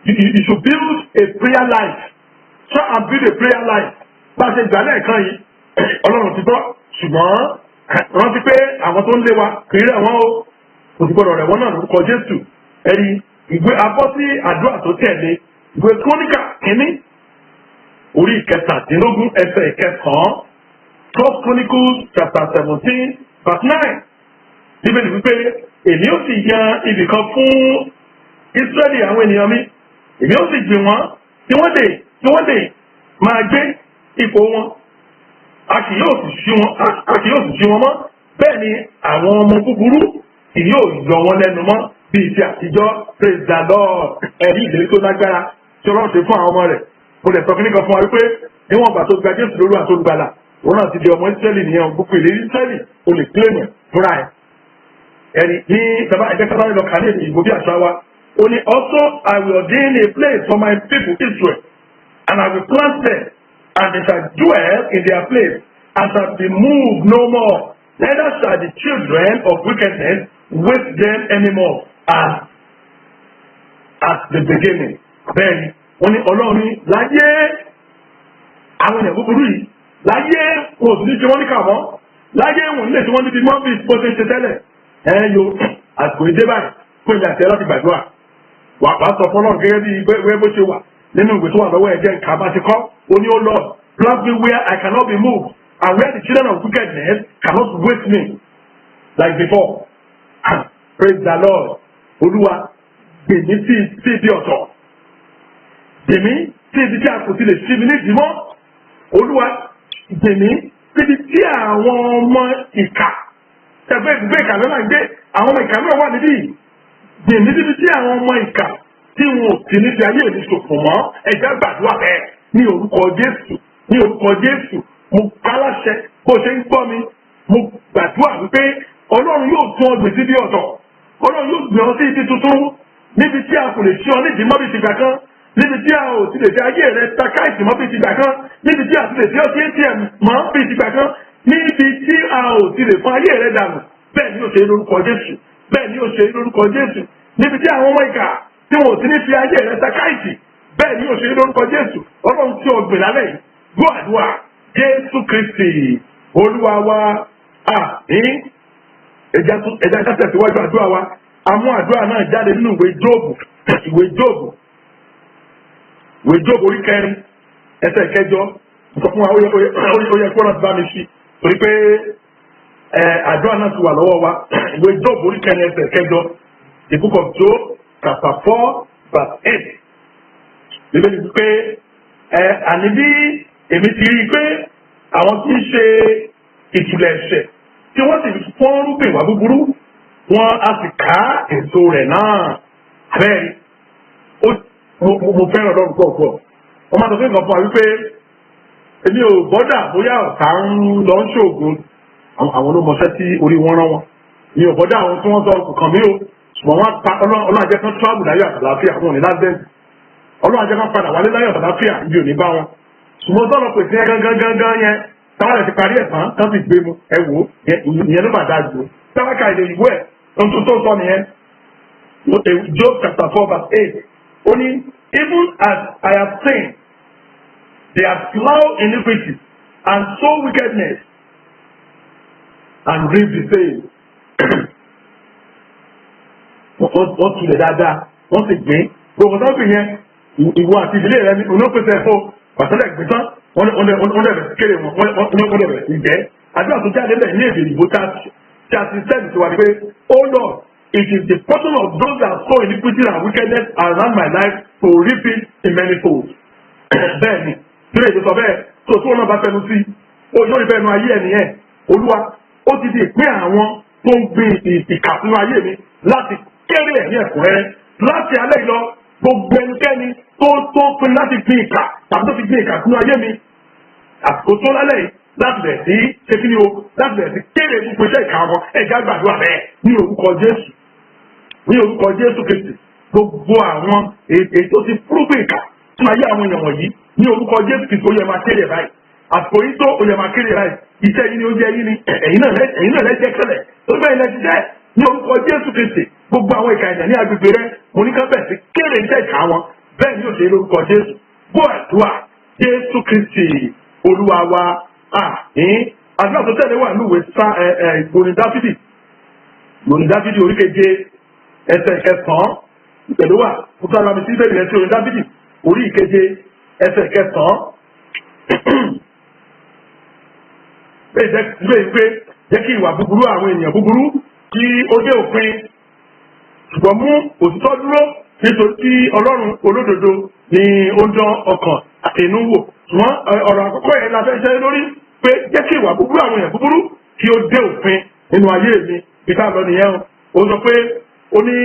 you should build a prayer life try and build a prayer life bá a ṣe gbà lẹ́ẹ̀kan yìí Ọlọ́run ti tọ́ ṣùgbọ́n rántí pé àwọn tó ń lé wa kì í rẹ̀ wọ́n o kò sì gbọ́dọ̀ rẹ̀ wọ́n náà lórúkọ Jésù ẹ̀rí ìwé abọ́ sí àdúrà tó tẹ̀lé ìwé Kíróníkà kínní orí ìkẹtàdínlógún ẹsẹ̀ ìkẹsàn-án 1 Chronicles chapter 17 verse 9 Bíbélì wípé èmi ó sì yan ibì kan fún Ísírẹ́lì àwọn ènìyàn mi èmi ó sì gbìn wọ́n tí wọ́n lè máa gbé ipò wọn a kì yóò sì ṣí wọn mọ́ bẹ́ẹ̀ ni àwọn ọmọ búburú kì yóò yọ wọn lẹ́nu mọ́ bíi ti àtijọ́ praise the Lord ẹ̀rí ìlérí tó lágbára tí Ọlọ́run ṣe fún àwọn ọmọ rẹ̀ mo lè sọ fún nìkan fún wa wípé níwọ̀n ìgbà tó gba Jésù lórí àtolùgbàlà òun náà ti di ọmọ Ísírẹ́lì nìyẹn gbogbo ìlérí Ísírẹ́lì o lè kílèmù fúnra ẹ̀ ẹ̀rí ní ẹgbẹ́ sábà lọ kà ní èdè ìgbò bí àṣà wa ó ní also I will ordain a place for my people Israel and I will plant them and they shall dwell in their place and shall be moved no more neither shall the children of wickedness waste them anymore as at the beginning. Bẹ́ẹ̀ni wọ́n ní Ọlọ́run ní láyé àwọn èèyàn búburú yìí láyé wọn ò sì ní ṣe wọ́n ní kà mọ́ láyé wọn nílé tí wọ́n níbi mọ́ bí bó ṣe ń ṣe tẹ́lẹ̀ yo àsìkò ìdé báyìí fún ìyá àti láti gbàdúrà wà á sọ fún Ọlọ́run gẹ́gẹ́ bí wẹ́ bó ṣe wà nínú ìwé tó wà lọ́wọ́ ẹ̀jẹ̀ nǹkan bá ti kọ́ ó ní ó Lord plant me where I cannot be moved and where the children of wickedness cannot waste me like before praise the Lord Olúwa gbèmí sí ibi ọ̀tọ̀ gbèmí sí ibi tí a kò ti lè ṣí mi nídìí mọ́ Olúwa gbèmí síbi tí àwọn ọmọ ìkà ẹgbẹ́ ìgbé ìkà lọ́nà gbé àwọn ọmọ ìkà náà wà níbí gbèmí síbi tí àwọn ọmọ ìkà tí wọn ò sì ní fi ayé mi ṣòfò mọ́ ẹ̀jẹ̀ gbàdúrà bẹ́ẹ̀ ní orúkọ Jésù ní orúkọ Jésù. Mo káláṣẹ bó ṣe ń gbọ́ mi, mo gbàdúrà wípé Ọlọ́run yóò tún ọgbìn síbi ọ̀tọ̀, Ọlọ́run yóò gbìn ọ sí ibi tuntun níbi tí a kò lè ṣí ọ nídìí mọ́ bí ti gbà kan, níbi tí a ò ti lè fi ayé rẹ ta káìsì mọ́ bí ti gbà kan, níbi tí a ti lè fi ọtí ATM mọ́ bí ti gbà kan, níbi tí a ò ti lè fún ayé rẹ dànù. Bẹ́ẹ̀ ni ó ṣe lórúkọ Jésù, bẹ́ẹ̀ ni ó ṣe lórúkọ Jésù. Níbi tí àwọn ọmọ ìkà tí wọn ò ti ní fi ayé rẹ ta káìsì, bẹ́ẹ̀ ni ó ṣe lórúkọ Jésù. Ọlọ́run tí ọgbìn lálẹ́ yìí gbọ́ àdúrà Jésù Kristi Olúwa wa. Àmín. Ẹja tẹ̀síwájú àdúrà wa. Àmú àdúrà náà jáde nínú ìwé Jóòbù orí 4 ẹsẹ̀ 8. Sọ fún wa ó yẹ kó rántí bá mi sí torí pé àdúrà náà ti wà lọ́wọ́ wa. Ìwé Jóòbù orí 4 ẹsẹ̀ 8. The book of Job chapter 4 verse 8. Bíbélì wípé àní bí èmi ti rí i pé àwọn tí ń ṣe ìtúlẹ̀ ẹ̀ṣẹ̀ tí wọ́n sì fọ́n rúgbìn wá búburú wọn a sì ká èso rẹ̀ náà. Bẹ́ẹ̀ni mo fẹ́ràn Ọlọ́run pọ̀. Wọ́n máa sọ fún nǹkan fún wa wípé èmi ò bọ́dà bóyá ọ̀tá ń lọ ń ṣoògùn àwọn ló mọṣẹ́ tí orí wọn rán wọn. Mi ò bọ́dà àwọn tí wọ́n sọ kàn mí o, ṣùgbọ́n wọ́n pa Ọlọ́run ajẹ́ kan tíráàbù láyọ̀ àtàlàáfíà wọn ní lásìkò. Ọlọ́run ajẹ́ kan padà wálé láyọ̀ àtàlàáfíà ibi ò ní bá wọn. Ṣùgbọ́n sọ̀rọ̀ pèsè gangan yẹn táwọn ẹ̀ ti parí ẹ̀sán tán sì gbé mu ẹ wò ìyẹn ló bàdá jù. Sábàkà èdè ìwé ẹ̀ ohun tó sọ nìyẹn. Job chapter 4 verse 8. Ó ní even as I have seen they have plowed iniquity and sow wickedness and reap the same. Wọ́n tulẹ̀ dáadáa wọ́n sì gbìn gbogbo tó ń gbìn yẹn ìwọ àti ìdílé rẹ ní onípèsè ẹ̀fọ́ pàṣẹlẹ̀ gbìn tán wọ́n dẹ̀ kéré wọ́n dẹ̀ ìjẹ́ àdúrà tó jáde bẹ́ẹ̀ ní èdè ìbò tí a ti sẹ́ni tó wà ní pé oh Lord, it is the portion of those that sow iniquity and wickedness around my life to reap it in many folds. Bẹ́ẹ̀ ni tí lè sọ bẹ́ẹ̀ tó tó náà bá fẹnu sí ojú ìfẹ́ nu ayé ẹ̀ nìyẹn. Olúwa ó ti di ìpín àwọn tó ń gbin ìkà sínú ayé mi láti kéré ẹ̀ ní ẹ̀kúnrẹ́rẹ́ láti alẹ́ lọ gbogbo ẹnikẹ́ni tó pin láti gbin ìkà tàbí tó fi gbin ìkà sínú ayé mi àsìkò tó lálẹ́ yìí láti bẹ̀rẹ̀ sí ṣe kí ni o láti bẹ̀rẹ̀ sí kéré gbogbo iṣẹ́ ìkà wọn ẹ̀já gbàdúrà bẹ́ẹ̀ ní orúkọ Jésù Kristi gbogbo àwọn èyí tó ti fúrúgbó ìkà sínú ayé àwọn èèyàn wọ̀nyí ní orúkọ Jésù Kristi ó yẹ máa kéré báyìí àsìkò yìí tó ó yẹ máa kéré báyìí iṣẹ́ yìí ni ó jẹ́ yìí ni ẹ̀yin náà lẹ́jẹ̀ kẹlẹ̀ tó bẹ́ẹ̀ lẹ́jẹ̀ jẹ́ ní orúkọ Jésù Kristi gbogbo àwọn ìkà ènìyàn ní agbègbè rẹ mo ní ká bẹ̀rẹ̀ sí kéré iṣẹ́ ìkà wọn bẹ́ẹ̀ ni ó ṣe lórúkọ Jésù gbọ́ àdúrà Jésù Kristi Olúwa wa. Àdúrà tó tẹ̀lé wà lúwẹ̀ ìgbóni Dáfídì orí 7 ẹsẹ̀ 9 ìpẹ̀lú wà fún sára mi sí ìbẹ̀rẹ̀ rẹ̀ sí orin Dáfídì orí 7 ẹsẹ̀ 9. Bẹ́ẹ̀ jẹ́ kí ìwà búburú àwọn ènìyàn búburú kí ó dé òpin ṣùgbọ́n mú òtítọ́ dúró nítorí tí Ọlọ́run olódodo ni ó ń dán ọkàn àti inú wò. Ṣùgbọ́n ọ̀rọ̀ àkọ́kọ́ yẹn la fẹ́ ṣe lórí pé jẹ́ kí ìwà búburú àwọn èèyàn búburú kí ó dé òpin nínú ayé mi ìta lọ nìyẹn o sọ pé ó ní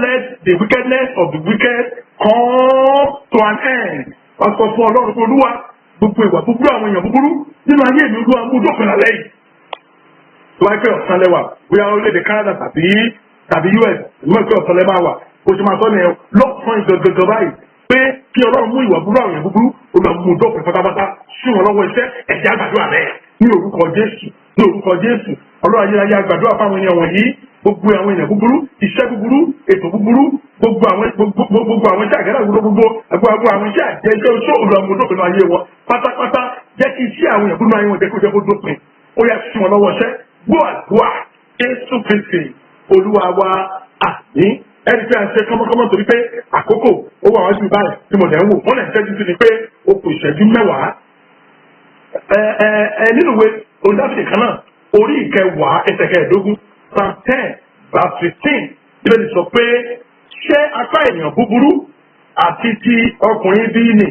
let the wickedness of the wicked come to an end. Wọ́n sọ fún Ọlọ́run pé Olúwa gbogbo ìwà búburú àwọn èèyàn búburú nínú ayé mi Olúwa mú dópin lálẹ́ yìí. Tó wáyé pé ọ̀sán lẹ́wà bóyá orílẹ̀-èdè Canada tàbí US ìlú ẹ̀kọ́ ọ̀sán lẹ́ máa wà bó ṣe máa sọ nìyẹn lọ́sàn-án ìgbẹ̀gbẹ̀ báyìí pé kí Ọlọ́run mú ìwà búburú àwọn èèyàn búburú Olúwa mú dópin pátápátá sí wọn lọ́wọ́ iṣẹ́ ẹ̀jẹ̀ àgbàdúrà rẹ̀ ní orúkọ Jésù Ọlọ́run ayérayé àgbàdúrà fáwọn ènìyàn wọ̀nyí gbogbo àwọn èèyàn búburú iṣẹ́ búburú ètò búburú gbogbo àwọn iṣẹ́ àgẹ́rẹ́ àwùjọ gbogbo àwọn iṣẹ́ àjẹjẹ́ oṣù olùwàmúdó pẹ̀lú ayé wọn pátápátá jẹ́ kí iṣẹ́ àwọn èèyàn búburú ayé wọn jẹ́ kó dópin ó yá sí wọn lọ́wọ́ iṣẹ́ gbọ́ àdúrà Jésù Kristi Olúwa wa. Àmín. Ẹni tí a ń ṣe kọ́mọ́kọ́mọ́ torí pé àkókò ó wà wájú báyìí tí mo lẹ̀ ń wò wọ́n lẹ̀ ń tẹ́jú sí ni pé ó kù ìṣẹ́jú 10. Nínú ìwé onídàbídì kan náà orí 10 ẹsẹ̀ 15 Psalm 10 verse 15 ìbéèrè sọ pé ṣé apá ènìyàn búburú àti ti ọkùnrin bí ni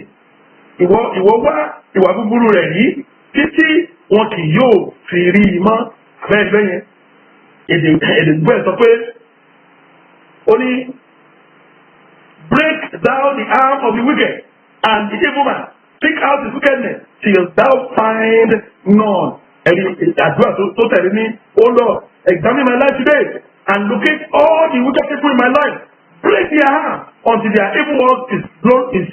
ìwọ wá ìwà búburú rẹ̀ yìí títí wọn kì yóò fi rí i mọ́ abẹ́ẹ̀gbẹ́ yẹn èdè gbọ́ ẹ̀ sọ pé ó ní thou the arm of the wicked and the evil man. Seek out his wickedness till thou find none. Àdúrà tó tẹ̀lé ní, O Lord, examine my life today and locate all the wicked people in my life. Break their heart until their evil work is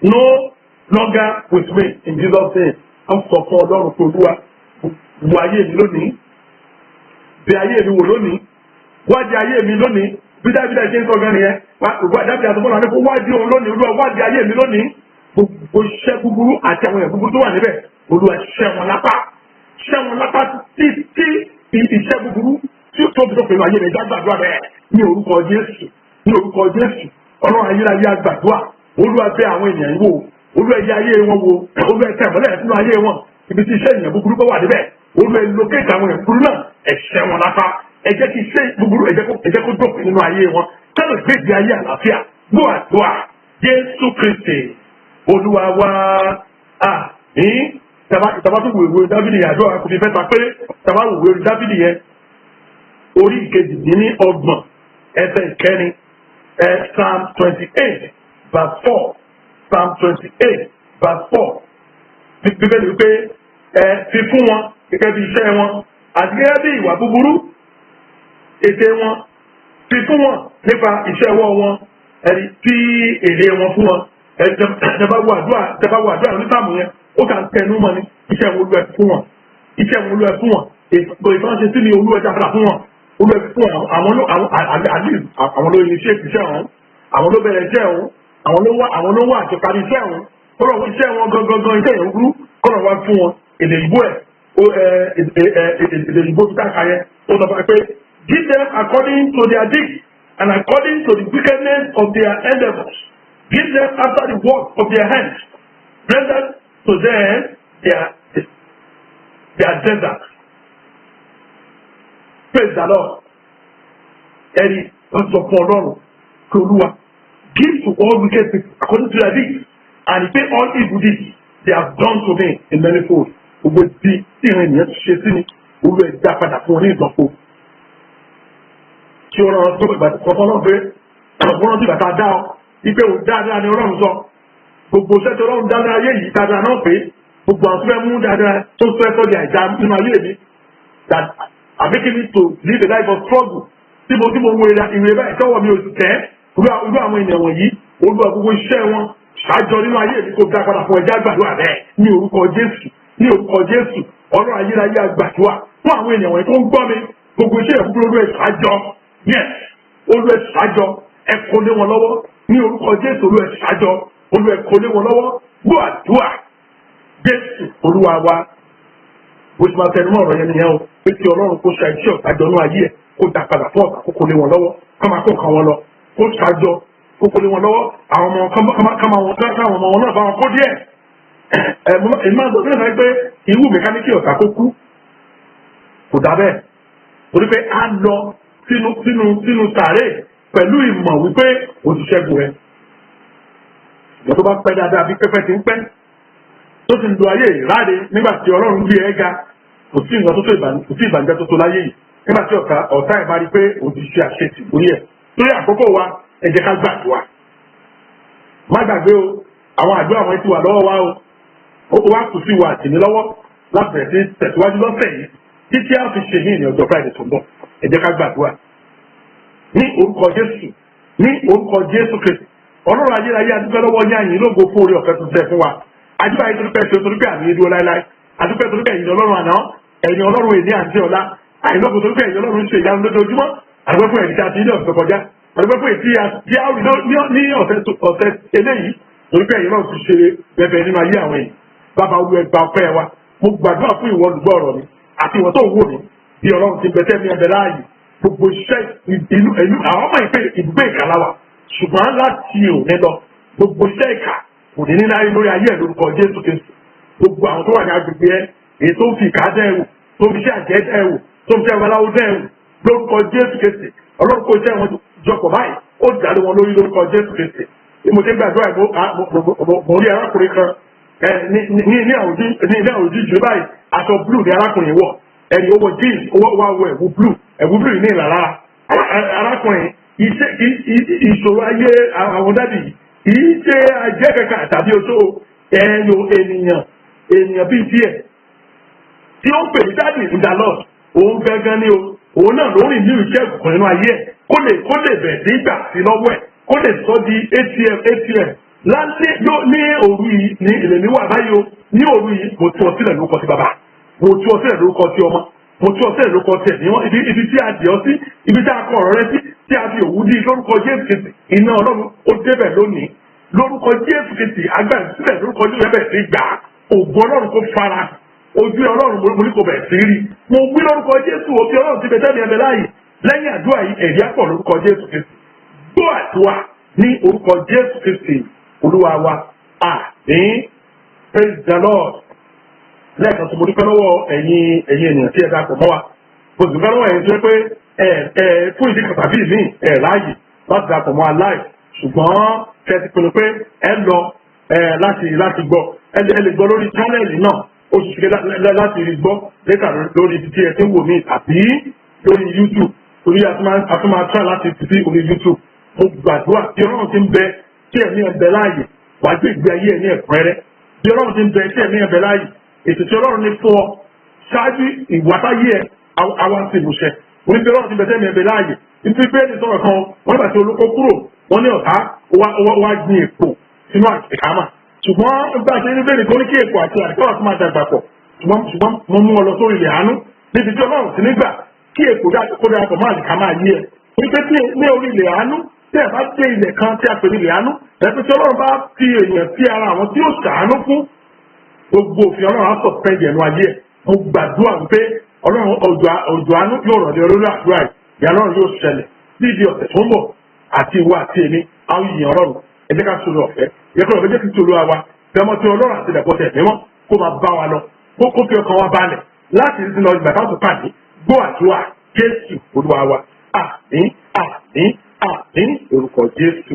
no longer with me. In Jesus' name, I'm for Ọlọ́run tó Olúwa. Wo ayé mi lónìí. Bí ayé mi wò lónìí. Wádìí ayé mi lónìí. Bí Dábìdì ṣe ń sọ gan nìyẹn. Dábìdì àtọ́gbọ́n náà ní kó wádìí òun lónìí. Olúwa wádìí ayé mi lónìí. Gbogbo iṣẹ́ búburú àti àwọn èèyàn búburú tó wà níbẹ̀. Olúwa ṣẹ́ wọn lápá. Ṣẹ́ wọn lápá tí iṣẹ́ búburú tí ó tóbi tó pẹ̀lú ayé mi jágbàdúrà bẹ́ẹ̀. Ní orúkọ Jésù. Ní orúkọ Jésù. Ọlọ́run ayérayé àgbàdúrà. Olúwa bẹ̀ àwọn ènìyàn wò. Olúwa ẹ̀yẹ ayé wọn wò. Olúwa ẹ̀tẹ̀ mọ́lẹ̀ sínú ayé wọn. Ibi tí iṣẹ́ ènìyàn búburú bá wà níbẹ̀. Olúwa lókèjì àwọn èèyàn búburú náà. Ẹ̀ṣẹ̀ wọn lápá. Ẹ jẹ́ kí iṣẹ́ búburú ẹ jẹ́ kó dópin nínú ayé wọn. Kánò gbèsè ayé àlàáfíà. Gbọ́ àdúrà. Jésù Kristi. Olúwa wa. Tàbá tó wèwè Dáfídì àdúrà kò fi fẹ́ ta pé tàbá wèwè Dáfídì yẹn. Orí ìkejì-dín-ní-ọgbọ̀n ẹsẹ̀ ìkẹrin. Psalm 28 verse 4. Psalm 28 verse 4. Bíbélì wípé fi fún wọn gẹ́gẹ́ bí iṣẹ́ wọn àti gẹ́gẹ́ bí ìwà búburú ètè wọn fi fún wọn nípa iṣẹ́ ọwọ́ wọn ẹni tí èrè wọn fún wọn tẹ́bá wo àdúrà onítàmù yẹn ó kà ń tẹnu mọ́ ni iṣẹ́ wọn olúwa fún wọn iṣẹ́ wọn olúwa fún wọn ètò ìfọ́nṣe sí ni olúwa jáfara fún wọn olúwa fún wọn àwọn ló yin iṣẹ́ wọn àwọn ló bẹ̀rẹ̀ iṣẹ́ wọn àwọn ló wà àti parí iṣẹ́ wọn kọ́lọ̀ iṣẹ́ wọn gangan iṣẹ́ yẹn rú kọ́lọ̀ wá fún wọn èdè ìbò èdè ìbò tó dáka yẹn ó sọ pé give them according to their deeds and according to the wickedness of their endeavors. Give them after the work of their hands. Render to them their desert. Praise the Lord. Ẹni wọ́n sọ fún Ọlọ́run kí Olúwa give to all wicked people according to their deeds and pay all evil deeds they have done to me in many folds. Gbogbo tí ìrìn ènìyàn ti ṣe sí ni Olúwa ẹ̀dá padà fún wọn ní ìdánwò. Tí ó rán tó ìgbà tó kọ́ náà pé àwọn ọ̀rọ̀ tí bàtà dá ọ ipe òun dáadáa ni Ọlọ́run sọ. Gbogbo iṣẹ́ tí Ọlọ́run dáadáa ayé yìí dáadáa náà pé gbogbo àwọn tó fẹ́ mú dáadáa tó fẹ́ sọ́jà ìjà nínú ayé mi. That I'm making it to live a life of struggle. Tí mo wo ìwé báyìí tọ́wọ́ mi ò sì tẹ́ irú àwọn ènìyàn wọ̀nyí Olúwa gbogbo iṣẹ́ wọn ṣáájọ nínú ayé mi kò dá padà fún ẹja àgbàdua rẹ̀ ní orúkọ Jésù ní orúkọ Jésù Ọlọ́run ayérayé àgbàdua fún àwọn ènìyàn wọ̀nyí tó ń gbọ́ mi gbogbo iṣẹ́ ìfúnpẹ́ Olúwa ṣáájọ yes Olúwa ṣáájọ ẹ kó lé wọn lọ́wọ́ ní orúkọ Jésù Olúwa ṣáájọ Olúwa kó lé wọn lọ́wọ́ gbọ́ àdúrà Jésù Olúwa wa bó ṣe máa tẹnu mọ́ ọ̀rọ̀ yẹn nìyẹn o pé kí Ọlọ́run kó ṣàìṣe ọ̀tàjọ ní ayé ẹ̀ kó dá padà fún ọ̀tà kó kó lé wọn lọ́wọ́ ká máa kó nǹkan wọn lọ kó ṣàjọ kó kó lé wọn lọ́wọ́ àwọn ọmọ wọn náà bá wọn kó díẹ̀ èmi máa ń gbọ́dọ̀ náà pé irú mẹkáníkì ọ̀tà kó kú kò dá bẹ́ẹ̀ torí pé á lọ sínú sàárè pẹ̀lú ìmọ̀ wípé òṣìṣẹ́ bu ẹ ìgbà tó bá pẹ́ dáadáa bí pẹ́pẹ́ ti ń pẹ́ tó sì ń lo ayé ìráre nígbà tí Ọlọ́run gbé ẹ ga kò sí ìbànújẹ́ tó tó láyé yìí nígbà tí ọ̀tá ẹ̀ bá rí pé òṣìṣẹ́ àṣetì lórí ẹ̀ lórí àkókò wa ẹ jẹ́ ká gbàdúrà má gbàgbé o àwọn àdúrà wọn ti wà lọ́wọ́ wa o ó wá kù sí wa àtìmí lọ́wọ́ láti bẹ̀rẹ̀ sí tẹ̀síwájú lọ́sẹ̀ yìí títí a fi ṣe ní ìrìn ọjọ́ Friday tó ń bọ̀ ẹ jẹ́ ká gbàdúrà ní orúkọ Jésù Kristi Ọlọ́run ayérayé adúpẹ́ lọ́wọ́ ní àyìn lógo fún orí ọ̀fẹ́ tó tẹ̀ fún wa adúpẹ́ ayé torípẹ́ ṣe torípẹ́ àmì ìdúró láéláé adúpẹ́ torípẹ́ ẹ̀yin Ọlọ́run àná ẹ̀yin Ọlọ́run èdè àti ọ̀la àìlọ́gbọ̀n torípẹ́ ẹ̀yin Ọlọ́run ṣe ìyanu lójoojúmọ́ adúpẹ́ fún ẹ̀yin tí a ti ní ọ̀sẹ̀ kọjá adúpẹ́ fún èyí tí a rí ní ọ̀sẹ̀ eléyìí torípẹ́ ẹ̀yin náà ti ṣe bẹ̀bẹ̀ nínú ayé àwọn èèyàn bàbá olú ẹgbà ọpẹ́ wa mo gbàdúrà fún ìwọ olùgbọ́ ọ̀rọ̀ mi àti ìwọ tó wò mí bí Ọlọ́run ti bẹ̀tẹ̀ mi ẹ̀bẹ̀ láàyè gbogbo iṣẹ́ ìlú àwọn ọmọ ìpè ìdúgbò ìkàláwà ṣùgbọ́n láti òní lọ gbogbo iṣẹ́ ìkà kò ní láyé lórí ayé ẹ̀ lórúkọ Jésù Kristi gbogbo àwọn tó wà ní agbègbè ẹ̀ èyí tó ń fi ìkà dẹ́rù tó ń fi iṣẹ́ àjẹ́ dẹ́rù tó ń fi iṣẹ́ babaláwo dẹ́rù lórúkọ Jésù Kristi Ọlọ́run kó iṣẹ́ wọn jọpọ̀ báyìí ó dàrú wọn lórí lórúkọ Jésù Kristi mo ti gbàdúrà mo rí arákùnrin kan ní àwùjọ ìjọba báyìí aṣọ blue ní arákùnrin wọ̀ ẹni owó jeans owó wa wọ ẹ̀wù blue ní ìlàlára arákùnrin ìṣòro ayé àwọn dádì kì í ṣe àjẹ́ kankan tàbí oṣó ẹ̀yọ ènìyàn bíi díẹ̀ tí ó ń pè ní dáàbì ìdálọ́ òun gangan ni òun náà ló rìn ní iṣẹ́ ìkùnkùn nínú ayé ẹ̀ kó lè bẹ̀rẹ̀ sí gbà sí lọ́wọ́ ẹ̀ kó lè sọ di atm lálẹ́ ní òru yìí ní ìlèmí wà báyìí o ní òru yìí mo tú ọ sílẹ̀ lórúkọ ti bàbá mo tú ọ sílẹ̀ lórúkọ ti ọmọ mo tú ọ sílẹ̀ lórúkọ ti ẹ̀mí ibi tí a dì ọ sí ibi tí a kọ ọ̀rọ̀ rẹ sí tí a fi òwú dí lórúkọ Jésù Kristi iná Ọlọ́run ó débẹ̀ lónìí lórúkọ Jésù Kristi agbára sílẹ̀ lórúkọ Jésù rẹ bẹ̀rẹ̀ sí gbà ògo Ọlọ́run kó fara ojú Ọlọ́run mo ní kò bẹ̀rẹ̀ sí rí mo wí lórúkọ Jésù òfin Ọlọ́run ti bẹ̀tẹ̀ mi ẹ̀bẹ̀ láàyè lẹ́yìn àdúrà yìí ẹ̀rí àpọ̀ lórúkọ Jésù Kristi gbọ́ àdúrà ní orúkọ Jésù Kristi Olúwa wa àmín. Praise the Lord. Lẹ́ẹ̀kan tó mo dúpẹ́ lọ́wọ́ ẹ̀yin ènìyàn tí ẹ dàpọ̀ mọ́ wa mo sì dúpẹ́ lọ́wọ́ ẹ̀yin tó yẹ pé fún ìdí kan tàbí ìmíì láàyè láti dàpọ̀ mọ́ aláì ṣùgbọ́n kẹ́ ti pinnu pé ẹ lọ láti gbọ́ ẹ lè gbọ́ lórí chánẹ́ẹ̀lì náà ó sì ṣe láti rí gbọ́ lẹ́ka lórí ibi tí ẹ ti ń wò mí àbí lórí YouTube torí a tún máa try láti fi sí orí YouTube mo gbàdúrà tí Ọlọ́run ti ń bẹ tí ẹ̀mí ẹ̀ bẹ láàyè wàá gbé ìgbé ayé ẹ̀ ní ẹ̀kúnrẹ́rẹ́ tí Ọlọ́run ti ń bẹ tí ẹ̀mí ẹ̀ bẹ láàyè ètò tí Ọlọ́run ní fún ọ ṣáájú ìwátáyé ẹ̀ àwọn ti ìmúṣẹ orí tí Ọlọ́run ti bẹ tí ẹ̀mí ẹ̀ bẹ láàyè nítorí pé ní sọ̀rọ̀ kan wọ́n nígbà tí olóko kúrò wọ́n ní ọ̀tá wá gbin èpò sínú àkàmà ṣùgbọ́n nígbà tí ní bẹ́ẹ̀ ni kò ní kí èpò àti àdìkọ́wà tó máa dàgbà pọ̀ ṣùgbọ́n mo mú ọ lọ sórí ilẹ̀ àánú níbi tí Ọlọ́run ti nígbà kí èpò kó darapọ̀ máa àdìkàmà yí ẹ wípé tí ní orí ilẹ̀ àánú tí ẹ bá dé ilẹ̀ kan tí a pè ní ilẹ̀ àánú ẹ̀pẹ́ tí Ọlọ́run bá fi èèyàn sí ara àwọn tí ó ṣàánú fún gbogbo òfin Ọlọ́run á sọ fẹ́ jẹ̀nu ayé ẹ̀ mo gbàdúrà wípé Ọlọ́run òjò àánú yóò rọ̀ lé olórí àdúrà yìí ìyá Ọlọ́run yóò ṣẹlẹ̀ níbi ọ̀sẹ̀ tó ń bọ̀ àti ìwọ àti èmi àwọn èèyàn Ọlọ́run ẹ jẹ́ ká sọ̀rọ̀ ọ̀fẹ́ yẹ kó lọ́ọ́ jẹ́ kí tolú wa fẹ́mọ́ tí Ọlọ́run àti ìdàpọ̀tẹ̀ mímọ́ kó máa bá wa lọ kó fi ọkàn wa balẹ̀ láti rí sínú ìgbà táwọn tó pàdé gbọ́ àdúrà Jésù Olúwa wa àmín àmín àmín orúkọ Jésù.